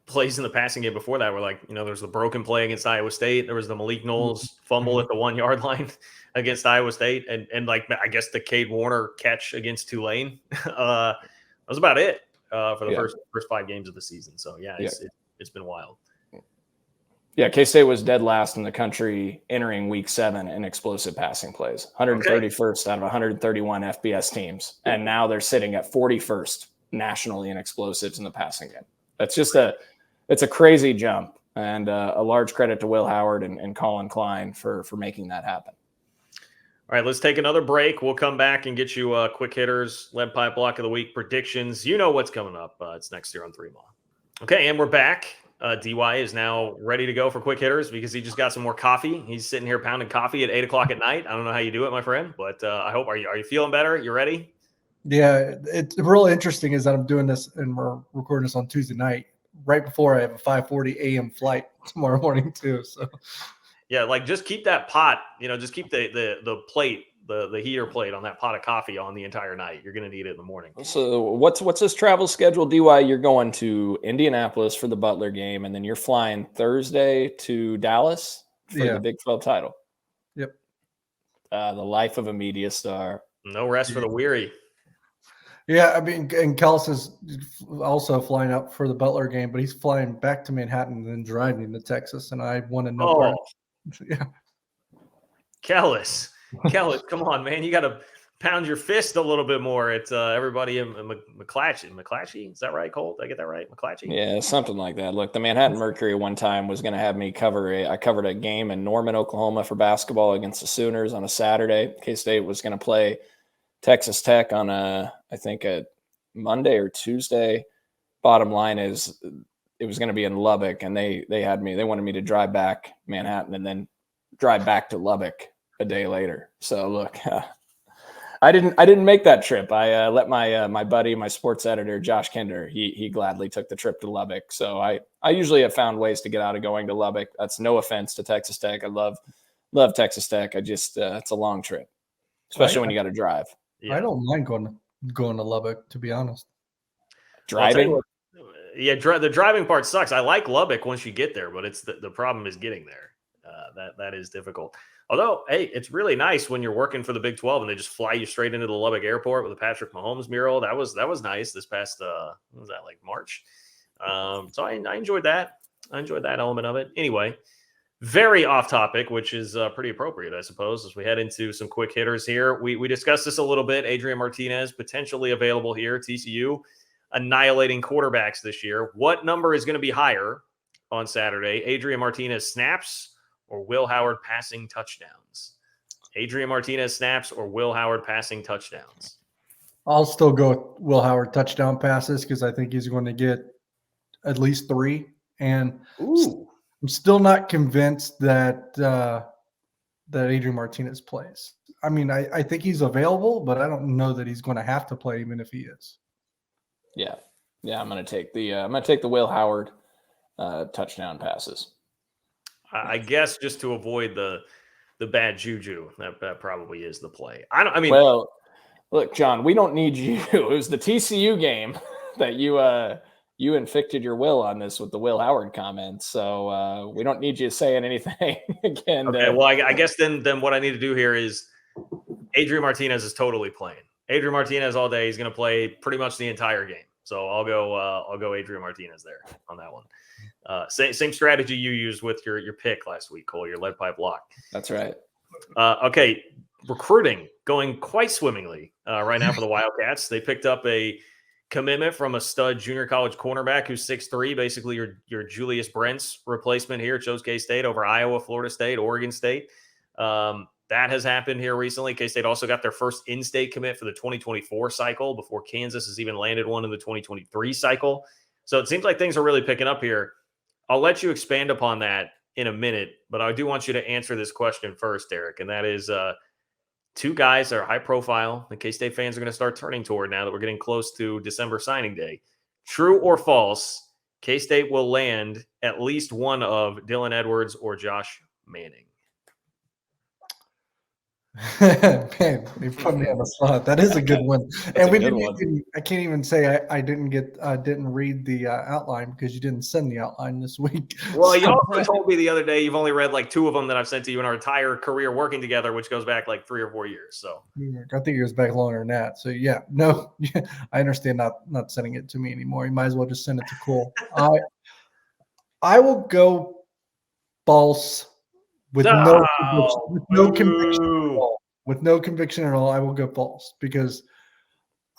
plays in the passing game before that were there's the broken play against Iowa State. There was the Malik Knowles fumble at the 1 yard line against Iowa State. And I guess the Cade Warner catch against Tulane. That was about it for the first 5 games of the season. So, it's been wild. Yeah, K-State was dead last in the country entering week 7 in explosive passing plays, 131st out of 131 FBS teams. And now they're sitting at 41st nationally in explosives in the passing game. That's just it's a crazy jump, and a large credit to Will Howard and Colin Klein for making that happen. All right, let's take another break. We'll come back and get you quick hitters, lead pipe block of the week predictions. You know what's coming up. It's next year on 3 Mile. Okay, and we're back. DY is now ready to go for quick hitters because he just got some more coffee. He's sitting here pounding coffee at 8 o'clock at night. I don't know how you do it, my friend, but I hope. Are you feeling better? You ready? Yeah, it's really interesting is that I'm doing this and we're recording this on Tuesday night, right before I have a 5:40 a.m. flight tomorrow morning too. So yeah, like just keep that pot, just keep the plate, the heater plate on that pot of coffee on the entire night. You're going to need it in the morning. So what's this travel schedule, DY? You're going to Indianapolis for the Butler game, and then you're flying Thursday to Dallas for the Big 12 title. Yep. The life of a media star. No rest for the weary. Yeah, I mean, and Kellis is also flying out for the Butler game, but he's flying back to Manhattan and then driving to Texas, and I want to know. Oh, yeah. Kellis, come on, man! You got to pound your fist a little bit more at everybody in McClatchy. Is that right, Colt? Did I get that right? McClatchy? Yeah, something like that. Look, the Manhattan Mercury one time was going to have me I covered a game in Norman, Oklahoma for basketball against the Sooners on a Saturday. K-State was going to play Texas Tech on I think a Monday or Tuesday. Bottom line is it was going to be in Lubbock, and they wanted me to drive back Manhattan and then drive back to Lubbock a day later. So look, I didn't make that trip. I let my buddy, my sports editor, Josh Kinder, he gladly took the trip to Lubbock. So I usually have found ways to get out of going to Lubbock. That's no offense to Texas Tech. I love Texas Tech. I just it's a long trip, especially when you got to drive. Yeah. I don't mind going to Lubbock, to be honest. Driving? The driving part sucks. I like Lubbock once you get there, but it's the problem is getting there. That is difficult. Although, hey, it's really nice when you're working for the Big 12 and they just fly you straight into the Lubbock airport with the Patrick Mahomes mural. That was nice this past what was that, like March? So I enjoyed that. I enjoyed that element of it. Anyway, very off topic, which is pretty appropriate, I suppose, as we head into some quick hitters here. We discussed this a little bit. Adrian Martinez potentially available here. TCU annihilating quarterbacks this year. What number is going to be higher on Saturday? Adrian Martinez snaps or Will Howard passing touchdowns? Adrian Martinez snaps or Will Howard passing touchdowns? I'll still go with Will Howard touchdown passes because I think he's going to get at least 3. And I'm still not convinced that that Adrian Martinez plays. I mean, I think he's available, but I don't know that he's going to have to play even if he is. Yeah. I'm going to take the Will Howard touchdown passes. I guess just to avoid the bad juju, that probably is the play. Well, look, John, we don't need you. It was the TCU game that you inflicted your will on this with the Will Howard comments. So we don't need you saying anything again. Okay, well, I guess then what I need to do here is Adrian Martinez is totally playing. Adrian Martinez all day. He's going to play pretty much the entire game. So I'll go Adrian Martinez there on that one. Same strategy you used with your pick last week, Cole, your lead pipe lock. That's right. Okay, recruiting going quite swimmingly right now for the Wildcats. They picked up a commitment from a stud junior college cornerback who's 6'3", basically your Julius Brents replacement here. Chose K-State over Iowa, Florida State, Oregon State. That has happened here recently. K-State also got their first in-state commit for the 2024 cycle before Kansas has even landed one in the 2023 cycle. So it seems like things are really picking up here. I'll let you expand upon that in a minute, but I do want you to answer this question first, Derek, and that is two guys that are high profile. The K-State fans are going to start turning toward now that we're getting close to December signing day. True or false, K-State will land at least one of Dylan Edwards or Josh Manning. Man, you put me on the spot. That is a good one. And I can't even say I didn't read the outline because you didn't send the outline this week. Well, you also told me the other day you've only read like 2 of them that I've sent to you in our entire career working together, which goes back like 3 or 4 years. So I think it was back longer than that. So yeah, no, I understand not sending it to me anymore. You might as well just send it to Cole. I will go false. With no conviction at all. With no conviction at all, I will go false because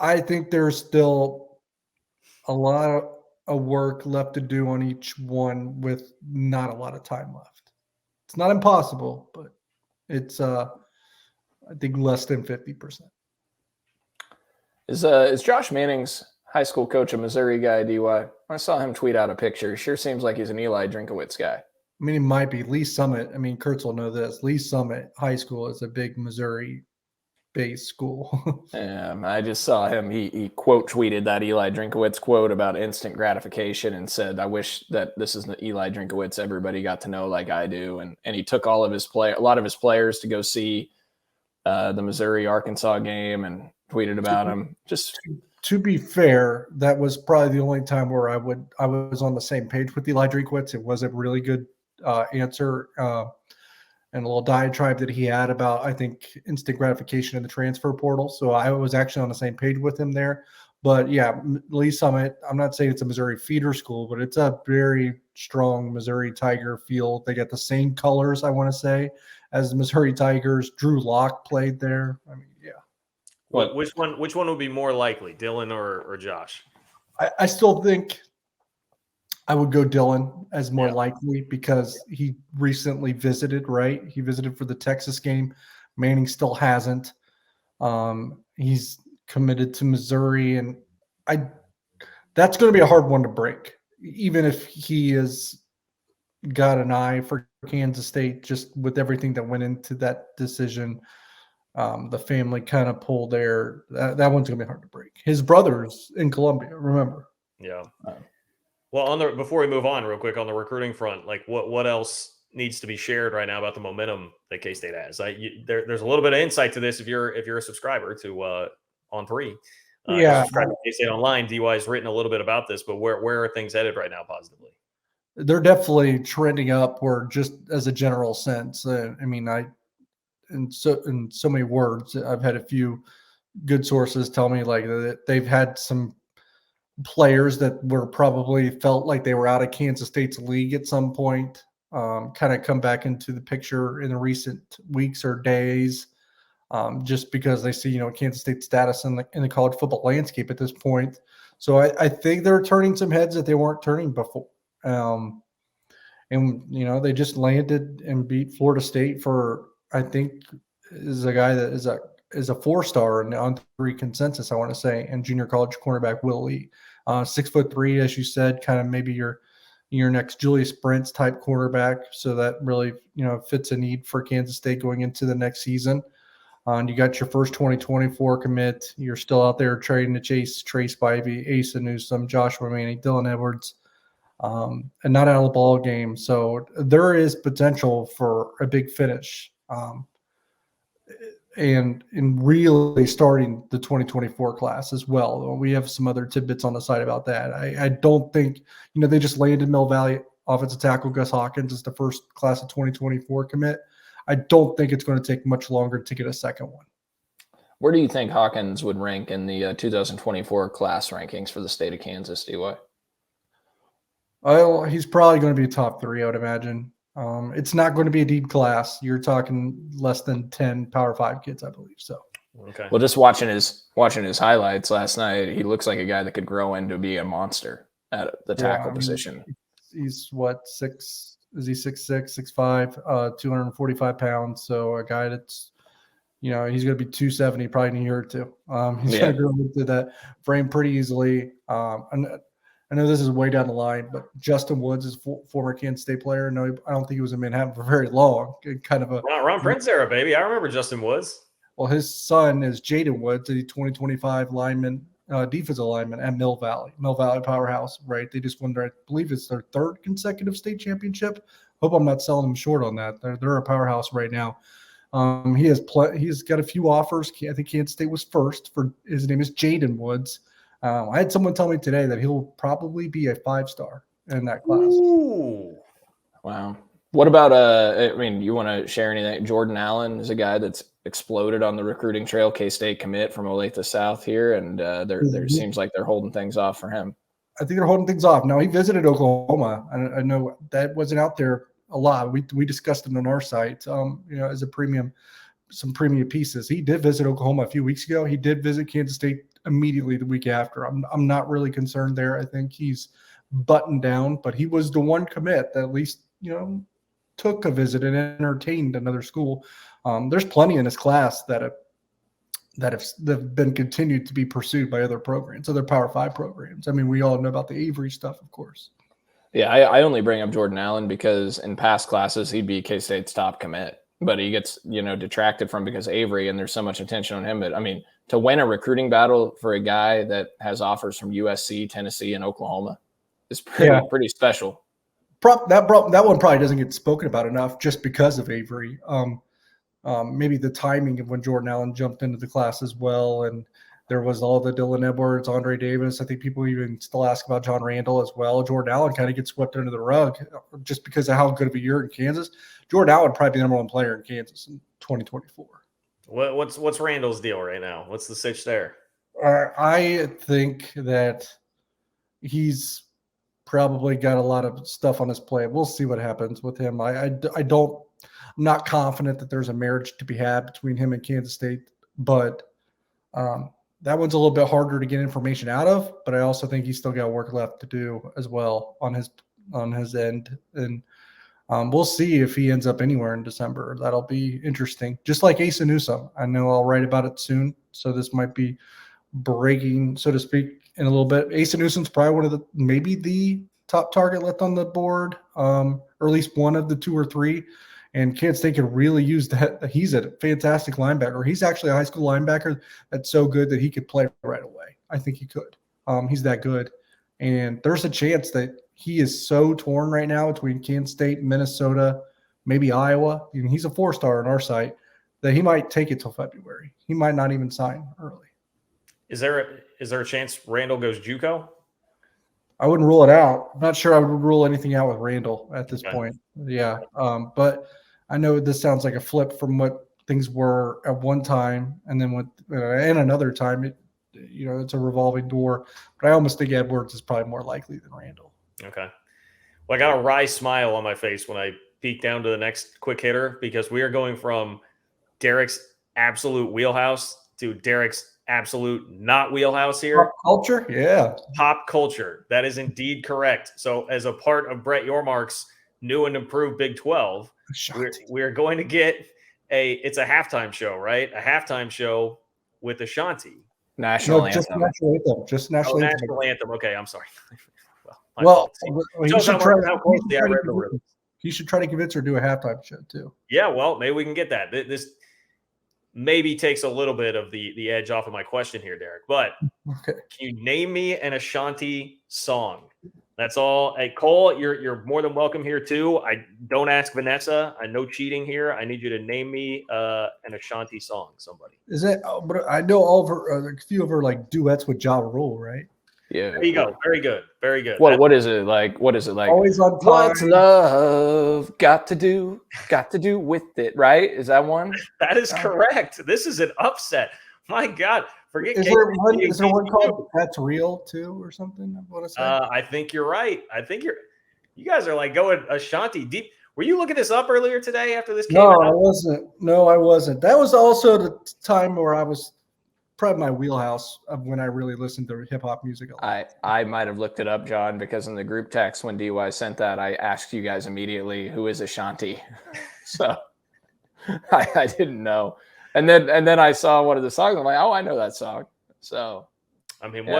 I think there's still a lot of work left to do on each one with not a lot of time left. It's not impossible, but it's I think less than 50%. Is Josh Manning's high school coach a Missouri guy, DY? I saw him tweet out a picture. Sure seems like he's an Eli Drinkowitz guy. I mean, it might be Lee Summit. I mean, Kurtz will know this. Lee Summit High School is a big Missouri-based school. I just saw him. He quote tweeted that Eli Drinkowitz quote about instant gratification and said, "I wish that this is the Eli Drinkowitz everybody got to know like I do." And he took a lot of his players to go see the Missouri-Arkansas game and tweeted about him. Just to be fair, that was probably the only time where I was on the same page with Eli Drinkowitz. It was a really good answer and a little diatribe that he had about, I think, instant gratification in the transfer portal. So I was actually on the same page with him there. But yeah, Lee Summit, I'm not saying it's a Missouri feeder school, but it's a very strong Missouri Tiger field. They got the same colors, I want to say, as the Missouri Tigers. Drew Lock played there. I mean, yeah. Which one would be more likely, Dylan or Josh? I still think I would go Dylan as more likely because he recently visited, right? He visited for the Texas game. Manning still hasn't. He's committed to Missouri, and that's going to be a hard one to break, even if he has got an eye for Kansas State, just with everything that went into that decision. The family kind of pulled there. That one's going to be hard to break. His brother's in Columbia, remember? Yeah. Well, before we move on real quick on the recruiting front, like what else needs to be shared right now about the momentum that K-State has? There's a little bit of insight to this if you're a subscriber to On3. Subscribe to K-State Online. DY's written a little bit about this, but where are things headed right now positively? They're definitely trending upward, just as a general sense. In so many words, I've had a few good sources tell me like that they've had some players that were probably felt like they were out of Kansas State's league at some point, kind of come back into the picture in the recent weeks or days, just because they see, Kansas State's status in the college football landscape at this point. So I think they're turning some heads that they weren't turning before. And they just landed and beat Florida State for, I think, is a guy that is a 4-star on 3 consensus, I want to say, and junior college cornerback Will Lee. 6'3", as you said, kind of maybe your next Julius Brents type quarterback. So that really, fits a need for Kansas State going into the next season. And you got your first 2024 commit. You're still out there trading to chase Trace Spivey, Asa Newsome, Joshua Manning, Dylan Edwards, and not out of the ball game. So there is potential for a big finish. And in really starting the 2024 class as well. We have some other tidbits on the side about that. I don't think, they just landed Mill Valley offensive tackle Gus Hawkins as the first class of 2024 commit. I don't think it's going to take much longer to get a second one. Where do you think Hawkins would rank in the 2024 class rankings for the state of Kansas, DY? Well, he's probably going to be top 3, I would imagine. It's not going to be a deep class. You're talking less than 10 Power 5 kids, I believe. So, okay. Well, just watching his highlights last night, he looks like a guy that could grow into be a monster at the tackle position. He's what, 6? Is he 6'6", 6'5", 245 pounds? So a guy that's, he's going to be 270 probably in a year or two. He's going to grow into that frame pretty easily. I know this is way down the line, but Justin Woods is former Kansas State player. No, I don't think he was in Manhattan for very long. Kind of a Ron Prince era, baby. I remember Justin Woods. Well, his son is Jaden Woods, the 2025 lineman, defensive lineman at Mill Valley powerhouse, right? They just won I believe it's their 3rd consecutive state championship. Hope I'm not selling them short on that. They're a powerhouse right now. He's got a few offers. I think Kansas State was first for. His name is Jaden Woods. I had someone tell me today that he'll probably be a 5-star in that class. Ooh. Wow. What about you want to share anything? Jordan Allen is a guy that's exploded on the recruiting trail. K-State commit from Olathe South here, and there seems like they're holding things off for him. I think they're holding things off. Now, he visited Oklahoma. I know that wasn't out there a lot. We discussed it on our site, as some premium pieces. He did visit Oklahoma a few weeks ago. He did visit Kansas State immediately the week after. I'm not really concerned there. I think he's buttoned down, but he was the one commit that at least, took a visit and entertained another school. There's plenty in his class that have been continued to be pursued by other programs, other Power 5 programs. I mean, we all know about the Avery stuff, of course. Yeah, I only bring up Jordan Allen because in past classes he'd be K-State's top commit, but he gets detracted from because Avery, and there's so much attention on him. But I mean, to win a recruiting battle for a guy that has offers from USC, Tennessee, and Oklahoma is pretty special. That one probably doesn't get spoken about enough just because of Avery. Maybe the timing of when Jordan Allen jumped into the class as well, and there was all the Dylan Edwards, Andre Davis. I think people even still ask about John Randall as well. Jordan Allen kind of gets swept under the rug just because of how good of a year in Kansas. Jordan Allen would probably be the number one player in Kansas in 2024. What's Randall's deal right now? What's the sitch there? I think that he's probably got a lot of stuff on his plate. We'll see what happens with him. I'm not confident that there's a marriage to be had between him and Kansas State, but that one's a little bit harder to get information out of. But I also think he's still got work left to do as well on his end, and we'll see if he ends up anywhere in December. That'll be interesting. Just like Asa Newsome, I know I'll write about it soon, so this might be breaking, so to speak, in a little bit. Asa Newsome's probably maybe the top target left on the board, or at least one of the 2 or 3. And Kansas State could really use that. He's a fantastic linebacker. He's actually a high school linebacker that's so good that he could play right away. I think he could. He's that good. And there's a chance that he is so torn right now between Kansas State, Minnesota, maybe Iowa. He's a 4-star on our site, that he might take it till February. He might not even sign early. Is there a chance Randall goes JUCO? I wouldn't rule it out. I'm not sure I would rule anything out with Randall at this point. Yeah. But I know this sounds like a flip from what things were at one time, and then and another time, it's a revolving door. But I almost think Edwards is probably more likely than Randall. Okay. Well, I got a wry smile on my face when I peek down to the next quick hitter, because we are going from Derek's absolute wheelhouse to Derek's absolute not wheelhouse here. Pop culture? Yeah. Pop culture. That is indeed correct. So as a part of Brett Yormark's new and improved Big 12, we're going to get it's a halftime show, right? A halftime show with Ashanti. National anthem. Just national anthem. National anthem. Okay, I'm sorry. You should try to convince her to do a halftime show too. Yeah, well, maybe we can get that. This maybe takes a little bit of the edge off of my question here, Derek. But can you name me an Ashanti song? That's all. Hey, Cole, you're more than welcome here too. I don't ask Vanessa. I know cheating here. I need you to name me an Ashanti song. Somebody. Is it? But I know all of her, a few of her like duets with Ja Rule, right? Yeah. There you go. Very good. Very good. What is it like? What is it like? Always on time. What's love got to do with it, right? Is that one? That is correct. This is an upset. My God. Forget. Is there one called That's Real too or something? I want to say. I think you're right. You guys are like going Ashanti deep. Were you looking this up earlier today after this came out? I wasn't. No, I wasn't. That was also the time where I was probably my wheelhouse of when I really listened to hip hop music. I might have looked it up, John, because in the group text when DY sent that, I asked you guys immediately, who is Ashanti? So I didn't know. And then I saw one of the songs. I'm like, oh, I know that song. So I mean, yeah.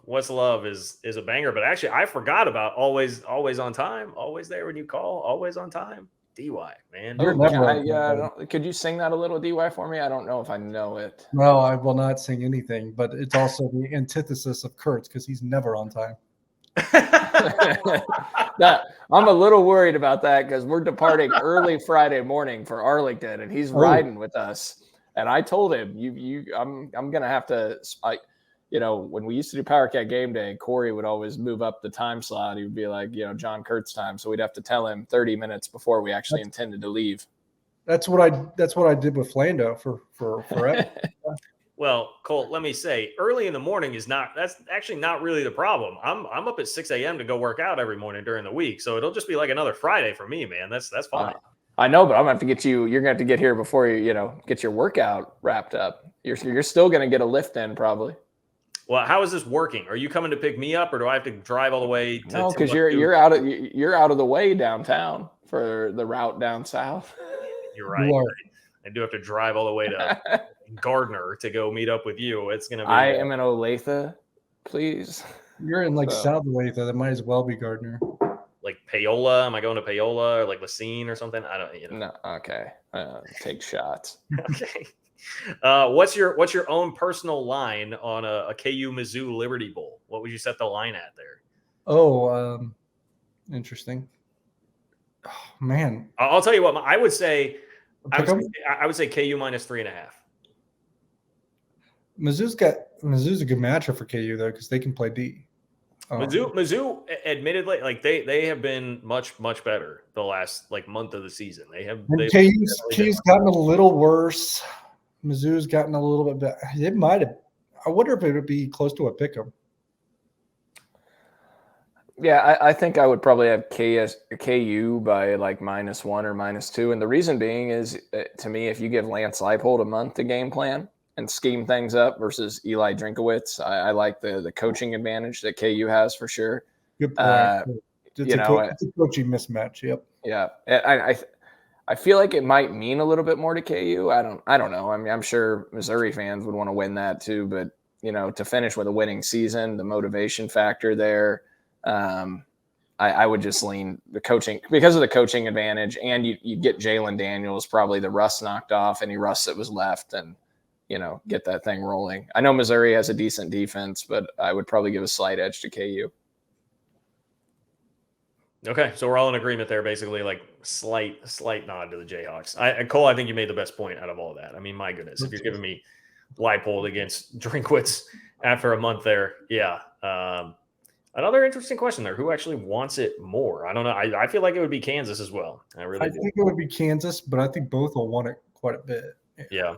What's love is a banger. But actually, I forgot about always on time, always there when you call, always on time. DY, man. Could you sing that a little, DY, for me? I don't know if I know it. No, I will not sing anything. But it's also the antithesis of Kurtz because he's never on time. I'm a little worried about that because we're departing early Friday morning for Arlington, and he's riding with us. And I told him, I'm gonna have to. When we used to do Power Cat Game Day, Corey would always move up the time slot. He would be like, John Kurtz time. So we'd have to tell him 30 minutes before we actually intended to leave. That's what I did with Flando for forever. Well, Colt, let me say, early in the morning that's actually not really the problem. I'm up at 6 a.m. to go work out every morning during the week. So it'll just be like another Friday for me, man. That's fine. I know, but I'm gonna have to get you. You're gonna have to get here before you get your workout wrapped up. You're still gonna get a lift in probably. Well, how is this working? Are you coming to pick me up, or do I have to drive all the way to? No, because you're out of the way downtown for the route down south. You're right. I do have to drive all the way to Gardner to go meet up with you. It's gonna be. I am in Olathe, please. You're in South Olathe. That might as well be Gardner. Like Paola? Am I going to Paola or like Lacine or something? I don't. No. Okay. Take shots. Okay. What's your own personal line on a KU Mizzou Liberty Bowl? What would you set the line at there? Oh, interesting. Oh, man, I'll tell you what. I would say KU -3.5. Mizzou's a good matchup for KU though because they can play D. Mizzou, admittedly, like they have been much better the last month of the season. KU's gotten a little worse. Mizzou's gotten a little bit better. It might have. I wonder if it would be close to a pick'em. Yeah, I think I would probably have KU by -1 or -2. And the reason being is, to me, if you give Lance Leipold a month to game plan and scheme things up versus Eli Drinkowitz, I like the coaching advantage that KU has for sure. Good point. It's a coaching mismatch. Yep. Yeah. I feel like it might mean a little bit more to KU. I don't know. I mean, I'm sure Missouri fans would want to win that too, but to finish with a winning season, the motivation factor there, I would just lean the coaching because of the coaching advantage, and you get Jalen Daniels, probably the rust knocked off, any rust that was left, and get that thing rolling. I know Missouri has a decent defense, but I would probably give a slight edge to KU. Okay, so we're all in agreement there, basically, slight nod to the Jayhawks. Cole, I think you made the best point out of all that. I mean, my goodness, if you're giving me Leipold against Drinkwitz after a month there, yeah. Another interesting question there: who actually wants it more? I don't know. I feel like it would be Kansas as well. I think it would be Kansas, but I think both will want it quite a bit. Yeah.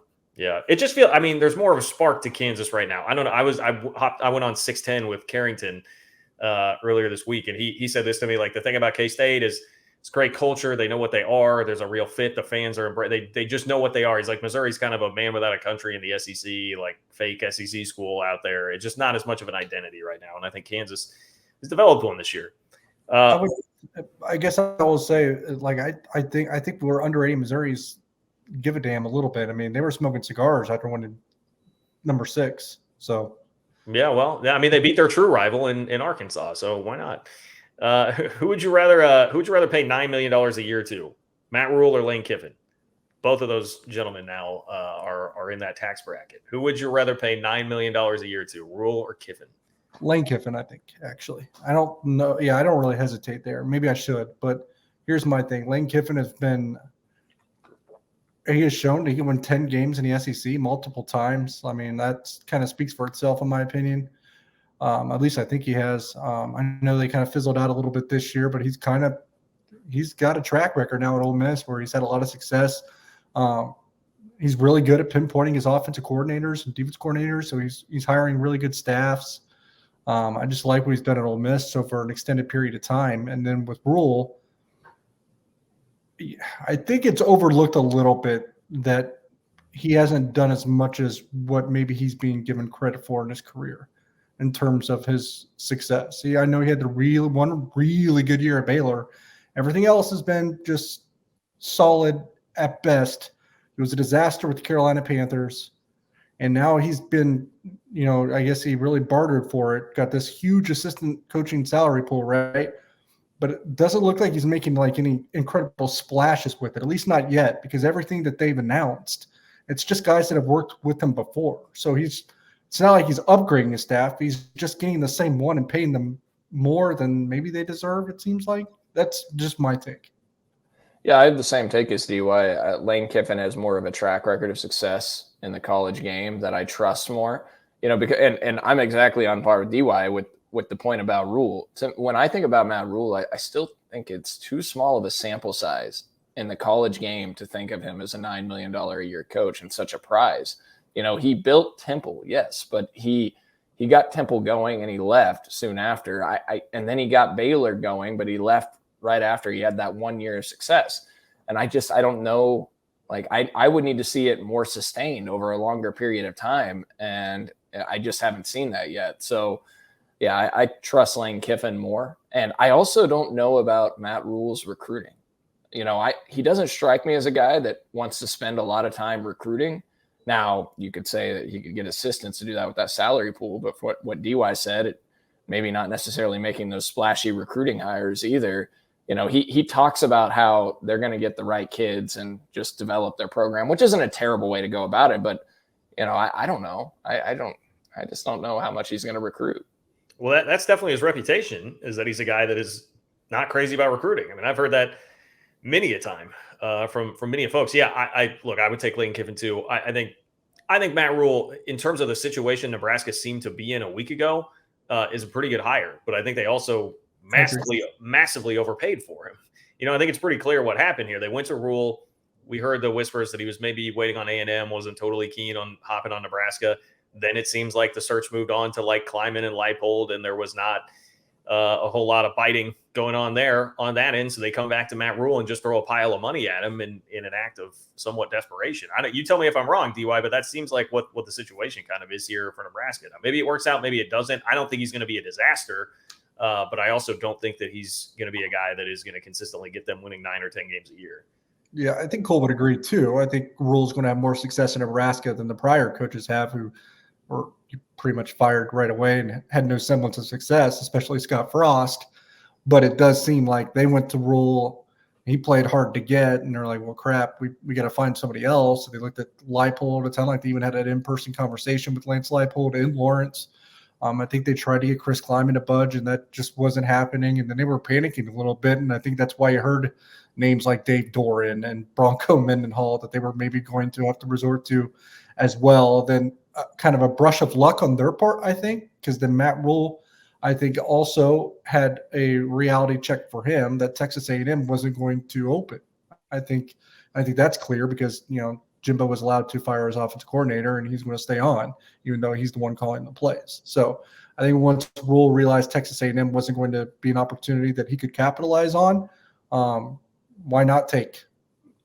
It just feels. I mean, there's more of a spark to Kansas right now. I don't know. I went on 610 with Carrington earlier this week, and he said this to me: the thing about K-State is it's great culture. They know what they are. There's a real fit. The fans are they just know what they are. He's like, Missouri's kind of a man without a country in the SEC, fake SEC school out there. It's just not as much of an identity right now. And I think Kansas has developed one this year. I guess I will say, I think we're underrating Missouri's give a damn a little bit. I mean, they were smoking cigars after winning number 6. So yeah, well, I mean, they beat their true rival in Arkansas, so why not? Who would you rather pay $9 million a year to, Matt Rule or Lane Kiffin? Both of those gentlemen now are in that tax bracket. Who would you rather pay $9 million a year to, Rule or Kiffin? Lane Kiffin, I think, actually. I don't know. Yeah, I don't really hesitate there. Maybe I should, but here's my thing. Lane Kiffin has shown that he can win 10 games in the SEC multiple times. I mean, that kind of speaks for itself, in my opinion. At least I think he has. I know they kind of fizzled out a little bit this year, but he's got a track record now at Ole Miss where he's had a lot of success. He's really good at pinpointing his offensive coordinators and defense coordinators, so he's hiring really good staffs. I just like what he's done at Ole Miss so for an extended period of time. And then with Rule, I think it's overlooked a little bit that he hasn't done as much as what maybe he's being given credit for in his career in terms of his success. See, I know he had one really good year at Baylor. Everything else has been just solid at best. It was a disaster with the Carolina Panthers. And now he's been, I guess he really bartered for it, got this huge assistant coaching salary pool, right? But it doesn't look like he's making any incredible splashes with it, at least not yet, because everything that they've announced, it's just guys that have worked with him before. So it's not like he's upgrading his staff. He's just getting the same one and paying them more than maybe they deserve, it seems like. That's just my take. Yeah, I have the same take as DY. Lane Kiffin has more of a track record of success in the college game that I trust more. Because and I'm exactly on par with DY with the point about Rule. So when I think about Matt Rule, I still think it's too small of a sample size in the college game to think of him as a $9 million a year coach and such a prize. He built Temple, yes, but he got Temple going and he left soon after. And then he got Baylor going, but he left right after he had that 1 year of success. And I don't know, I would need to see it more sustained over a longer period of time. And I just haven't seen that yet. So, yeah, I trust Lane Kiffin more. And I also don't know about Matt Rule's recruiting. He doesn't strike me as a guy that wants to spend a lot of time recruiting. Now, you could say that he could get assistants to do that with that salary pool, but for what DY said, maybe not necessarily making those splashy recruiting hires either. He talks about how they're going to get the right kids and just develop their program, which isn't a terrible way to go about it. But, I don't know. I just don't know how much he's going to recruit. Well, that's definitely his reputation, is that he's a guy that is not crazy about recruiting. I mean, I've heard that many a time from many folks. Yeah, I would take Lane Kiffin too. I think Matt Rule, in terms of the situation Nebraska seemed to be in a week ago, is a pretty good hire. But I think they also massively overpaid for him. I think it's pretty clear what happened here. They went to Rule. We heard the whispers that he was maybe waiting on A&M, wasn't totally keen on hopping on Nebraska. Then it seems like the search moved on to like Kleiman and Leipold, and there was not a whole lot of biting going on there on that end. So they come back to Matt Rule and just throw a pile of money at him in an act of somewhat desperation. You tell me if I'm wrong, DY, but that seems like what the situation kind of is here for Nebraska. Now, maybe it works out, maybe it doesn't. I don't think he's going to be a disaster, but I also don't think that he's going to be a guy that is going to consistently get them winning 9 or 10 games a year. Yeah, I think Cole would agree too. I think Rule's going to have more success in Nebraska than the prior coaches have, who were pretty much fired right away and had no semblance of success, especially Scott Frost. But it does seem like they went to Rule. He played hard to get, and they're like, well, crap, we got to find somebody else. So they looked at Leipold. It sounded like they even had an in-person conversation with Lance Leipold and Lawrence. I think they tried to get Chris Kleiman to budge, and that just wasn't happening. And then they were panicking a little bit, and I think that's why you heard names like Dave Doran and Bronco Mendenhall that they were maybe going to have to resort to as well. Then kind of a brush of luck on their part, I think, because then Matt Rule, I think, also had a reality check for him that Texas A&M wasn't going to open. I think that's clear because, Jimbo was allowed to fire his offensive coordinator and he's going to stay on, even though he's the one calling the plays. So I think once Rule realized Texas A&M wasn't going to be an opportunity that he could capitalize on, why not take,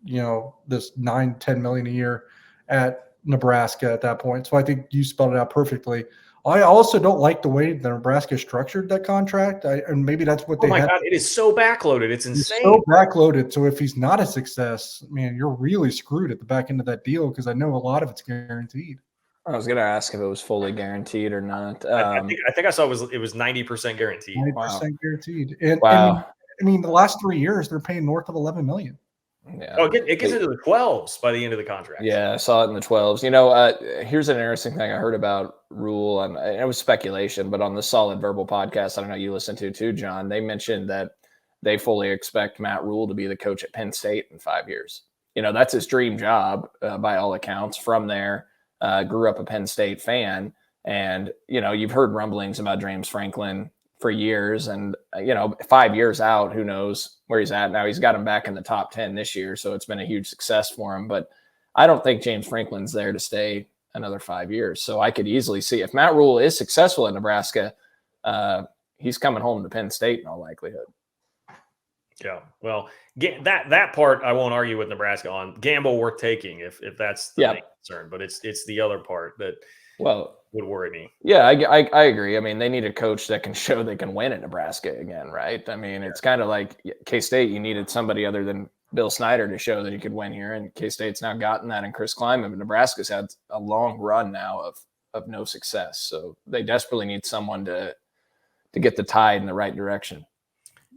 this $9-10 million a year at Nebraska at that point? So I think you spelled it out perfectly. I also don't like the way the Nebraska structured that contract. And maybe that's what they had. Oh my God, it is so backloaded. It's insane. It's so backloaded. So if he's not a success, man, you're really screwed at the back end of that deal because I know a lot of it's guaranteed. I was going to ask if it was fully guaranteed or not. I think I saw it was 90% guaranteed. 90% guaranteed. And, wow. I mean, the last 3 years, they're paying north of $11 million. Yeah. Oh, it gets into the 12s by the end of the contract. Yeah, I saw it in the 12s. Here's an interesting thing I heard about Rule, and it was speculation, but on the Solid Verbal podcast, I don't know, you listen to too, John, they mentioned that they fully expect Matt Rule to be the coach at Penn State in 5 years. That's his dream job by all accounts. From there, grew up a Penn State fan, and, you've heard rumblings about James Franklin for years, and 5 years out, who knows where he's at now. He's got him back in the top 10 this year, so it's been a huge success for him. But I don't think James Franklin's there to stay another 5 years. So I could easily see if Matt Rule is successful at Nebraska, he's coming home to Penn State in all likelihood. Yeah, well, that part I won't argue with Nebraska on. Gamble worth taking if that's the main concern, but it's the other part that would worry me. Yeah, I agree. I mean, they need a coach that can show they can win at Nebraska again, right? I mean, it's kind of like K-State. You needed somebody other than Bill Snyder to show that he could win here, and K-State's now gotten that in Chris Kleiman. But Nebraska's had a long run now of no success, so they desperately need someone to get the tide in the right direction.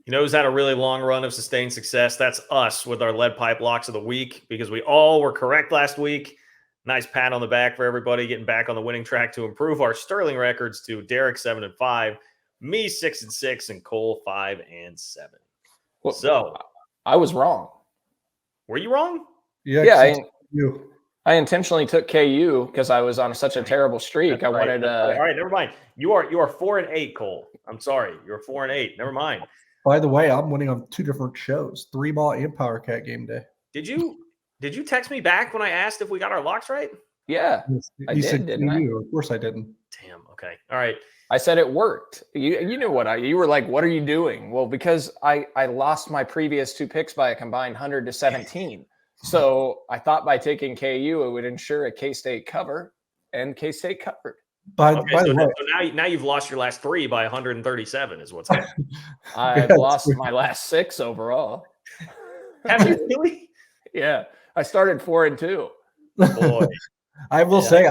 Who's had a really long run of sustained success? That's us with our lead pipe locks of the week, because we all were correct last week. Nice pat on the back for everybody getting back on the winning track to improve our Sterling records to Derek 7-5, me 6-6, and Cole 5-7. Well, so I was wrong. Were you wrong? Yeah, I intentionally took KU because I was on such a terrible streak. All wanted. Right, never mind. You are 4-8, Cole. I'm sorry, you're 4-8. Never mind. By the way, I'm winning on 2 different shows, 3-ball and Power Cat game day. Did you text me back when I asked if we got our locks right? Yeah, you said didn't I? Of course I didn't. Damn. Okay. All right. I said it worked. You knew you were like, what are you doing? Well, because I lost my previous 2 picks by a combined 100-17. So I thought by taking KU, it would ensure a K-State cover, and K-State covered. By Okay, the way, so now you've lost your last 3 by 137 is what's happening. I've lost my last 6 overall. Have you really? Yeah, I started 4-2. Boy, I will say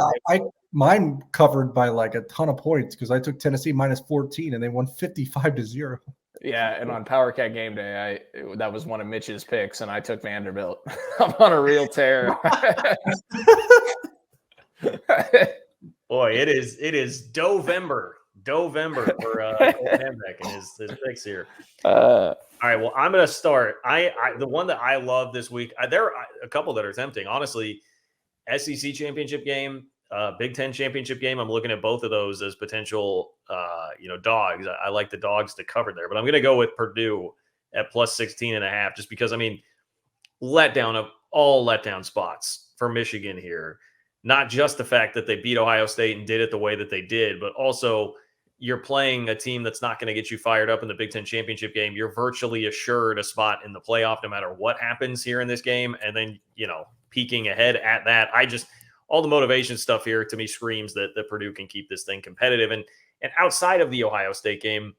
mine covered by like a ton of points because I took Tennessee -14 and they won 55-0. Yeah, and on Power Cat game day, that was one of Mitch's picks, and I took Vanderbilt. I'm on a real tear. Boy, it is Dovember for Manbeck and his picks here. All right, well, I'm going to start. The one that I love this week. There are a couple that are tempting, honestly. SEC championship game, Big Ten championship game. I'm looking at both of those as potential, dogs. I like the dogs to cover there, but I'm going to go with Purdue at plus 16.5, just because, letdown of all letdown spots for Michigan here. Not just the fact that they beat Ohio State and did it the way that they did, but also you're playing a team that's not going to get you fired up in the Big Ten championship game. You're virtually assured a spot in the playoff no matter what happens here in this game. And then, peeking ahead at that, all the motivation stuff here to me screams that Purdue can keep this thing competitive. And outside of the Ohio State game,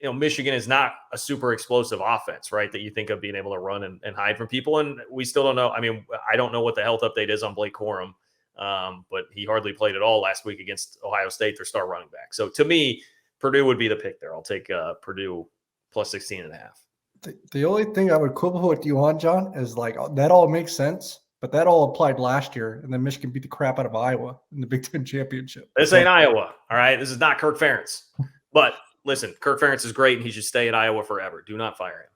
Michigan is not a super explosive offense, right? That you think of being able to run and hide from people. And we still don't know. I don't know what the health update is on Blake Corum. But he hardly played at all last week against Ohio State, their star running back. So to me, Purdue would be the pick there. I'll take Purdue plus 16.5. The only thing I would quibble with you on, John, is like that all makes sense, but that all applied last year, and then Michigan beat the crap out of Iowa in the Big Ten championship. This ain't Iowa, all right? This is not Kirk Ferentz. But listen, Kirk Ferentz is great, and he should stay at Iowa forever. Do not fire him.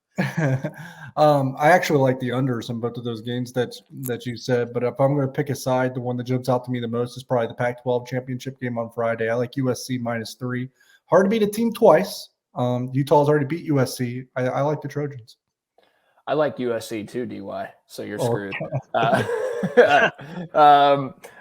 I actually like the unders in both of those games that you said, but if I'm going to pick a side, the one that jumps out to me the most is probably the Pac-12 championship game on Friday. I like USC -3. Hard to beat a team twice. Utah's already beat USC. I like the Trojans. I like USC too, DY. So you're screwed. I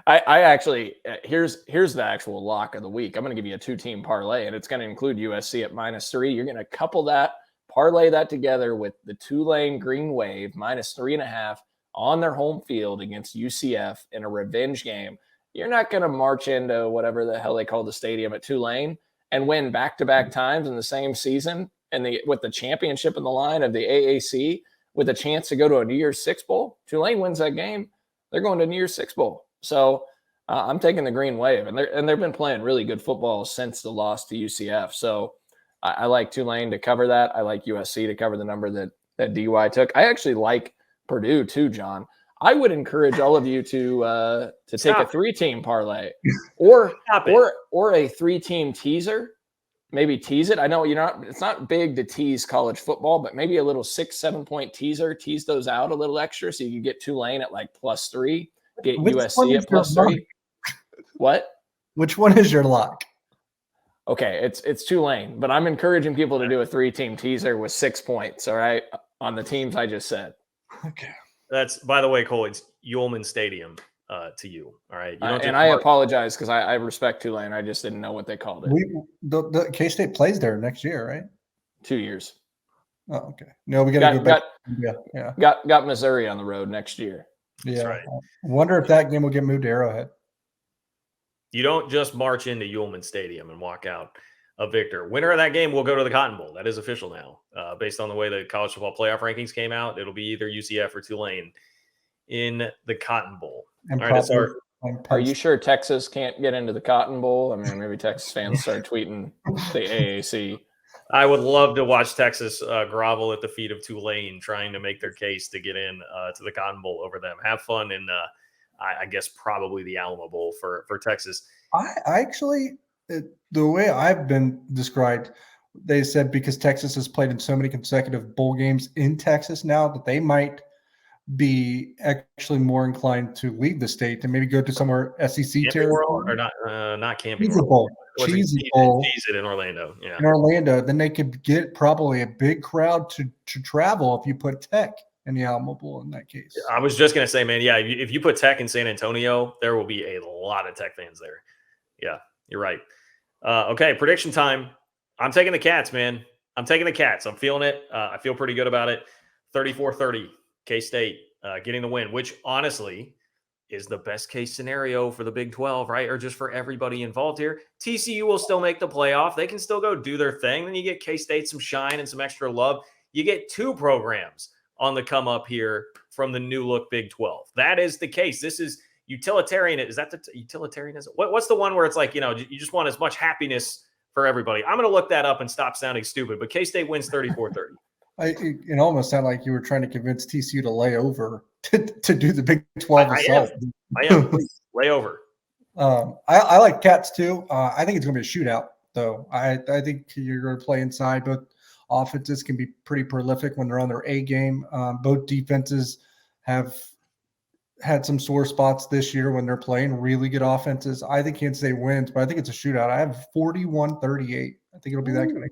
actually here's the actual lock of the week. I'm going to give you a 2-team parlay, and it's going to include USC at -3. You're going to couple that. Parlay that together with the Tulane Green Wave -3.5 on their home field against UCF in a revenge game. You're not going to march into whatever the hell they call the stadium at Tulane and win back-to-back times in the same season and with the championship in the line of the AAC with a chance to go to a New Year's Six Bowl. Tulane wins that game, they're going to New Year's Six Bowl. So I'm taking the Green Wave, and they've been playing really good football since the loss to UCF. So I like Tulane to cover that. I like USC to cover the number that DY took. I actually like Purdue too, John. I would encourage all of you to take a 3-team parlay or a 3-team teaser. Maybe tease it. I know it's not big to tease college football, but maybe a little 6-7 point teaser. Tease those out a little extra so you can get Tulane at like +3, get USC at +3. What? Which one is your lock? Okay, it's Tulane, but I'm encouraging people to do a 3-team teaser with 6 points, all right, on the teams I just said. Okay. That's, by the way, Cole, it's Yulman Stadium to you, all right? I apologize because I respect Tulane. I just didn't know what they called it. The K-State plays there next year, right? 2 years. Oh, okay. No, we got to go back. Yeah. Got Missouri on the road next year. Yeah. That's right. I wonder if that game will get moved to Arrowhead. You don't just march into Yulman Stadium and walk out a victor. Winner of that game will go to the Cotton Bowl. That is official now. Based on the way the college football playoff rankings came out, it'll be either UCF or Tulane in the Cotton Bowl. And all right, are you sure Texas can't get into the Cotton Bowl? Maybe Texas fans start tweeting the AAC. I would love to watch Texas grovel at the feet of Tulane trying to make their case to get in to the Cotton Bowl over them. Have fun in I guess probably the Alamo Bowl for Texas. I actually, the way I've been described, they said because Texas has played in so many consecutive bowl games in Texas now that they might be actually more inclined to leave the state and maybe go to somewhere SEC territory or not Camping Cheesy Bowl. Cheesy Bowl. Cheese it in Orlando. Yeah. In Orlando, then they could get probably a big crowd to travel if you put Tech in the Alamo Bowl in that case. I was just going to say, man, yeah, if you put Tech in San Antonio, there will be a lot of Tech fans there. Yeah, you're right. Okay, prediction time. I'm taking the Cats, man. I'm taking the Cats. I'm feeling it. I feel pretty good about it. 34-30, K-State getting the win, which honestly is the best case scenario for the Big 12, right? Or just for everybody involved here. TCU will still make the playoff. They can still go do their thing. Then you get K-State some shine and some extra love. You get 2 programs on the come up here from the new look Big 12. That is the case. This is utilitarian. Is that the utilitarianism? What's the one where it's like, you just want as much happiness for everybody? I'm going to look that up and stop sounding stupid, but K-State wins 34-30. It almost sounded like you were trying to convince TCU to lay over to do the Big 12 itself. I am. Please, lay over. I like Cats too. I think it's going to be a shootout, though. I think you're going to play inside. Both offenses can be pretty prolific when they're on their A game. Both defenses have had some sore spots this year when they're playing really good offenses. I think Kansas State wins, but I think it's a shootout. I have 41-38. I think it'll be that kind of game.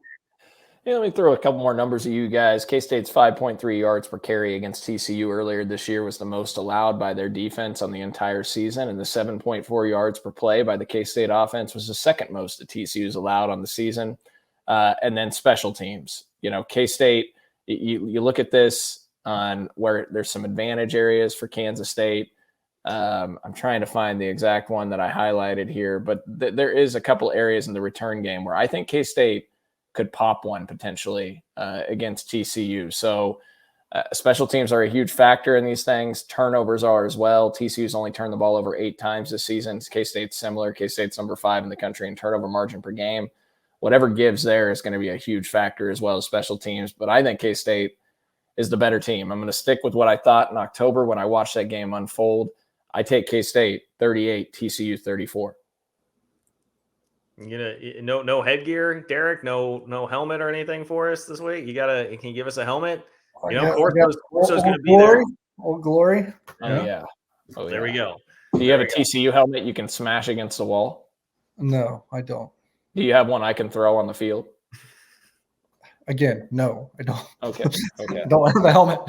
Yeah, let me throw a couple more numbers at you guys. K-State's 5.3 yards per carry against TCU earlier this year was the most allowed by their defense on the entire season, and the 7.4 yards per play by the K-State offense was the second most that TCU's allowed on the season. And then special teams. K-State, you look at this on where there's some advantage areas for Kansas State. I'm trying to find the exact one that I highlighted here, but there is a couple areas in the return game where I think K-State could pop one potentially against TCU. So special teams are a huge factor in these things. Turnovers are as well. TCU's only turned the ball over 8 times this season. K-State's similar. K-State's number 5 in the country in turnover margin per game. Whatever gives there is going to be a huge factor as well as special teams. But I think K-State is the better team. I'm going to stick with what I thought in October when I watched that game unfold. I take K-State 38, TCU 34. No headgear, Derek. No helmet or anything for us this week. Can you give us a helmet? Kurtz is going to be there. Old Glory. Oh yeah. There we go. Do you have a TCU helmet you can smash against the wall? No, I don't. Do you have one I can throw on the field? Again, no, I don't. Okay. I don't have a helmet.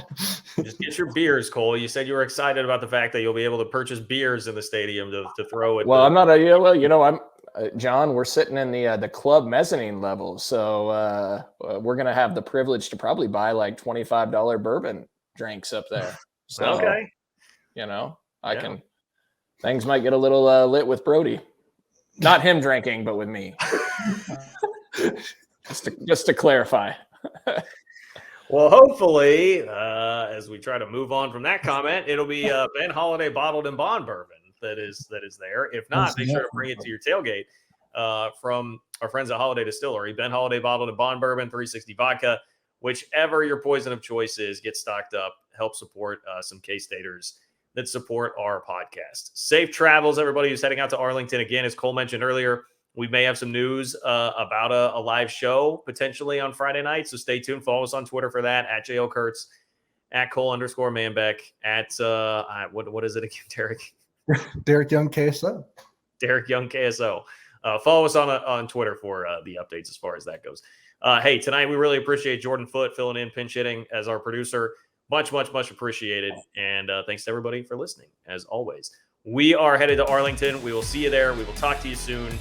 Just get your beers, Cole. You said you were excited about the fact that you'll be able to purchase beers in the stadium to throw it. Well, John, we're sitting in the club mezzanine level, so we're gonna have the privilege to probably buy like $25 bourbon drinks up there. So, okay. Can. Things might get a little lit with Brody. Not him drinking, but with me. Just to clarify. Well, hopefully, as we try to move on from that comment, it'll be Ben Holiday bottled and bond bourbon that is there. If not, make sure to bring it to your tailgate from our friends at Holiday Distillery. Ben Holiday bottled and bond bourbon, 360 vodka, whichever your poison of choice is, get stocked up. Help support some K-Staters that support our podcast. Safe travels, everybody who's heading out to Arlington. Again, as Cole mentioned earlier, we may have some news about a live show potentially on Friday night. So stay tuned. Follow us on Twitter for that, at JL Kurtz, at Cole_Manbeck, at what is it again, Derek? Derek Young KSO. Derek Young KSO. Follow us on Twitter for the updates as far as that goes. Hey, tonight we really appreciate Jordan Foote filling in, pinch hitting as our producer. Much appreciated. And thanks to everybody for listening, as always. We are headed to Arlington. We will see you there. We will talk to you soon.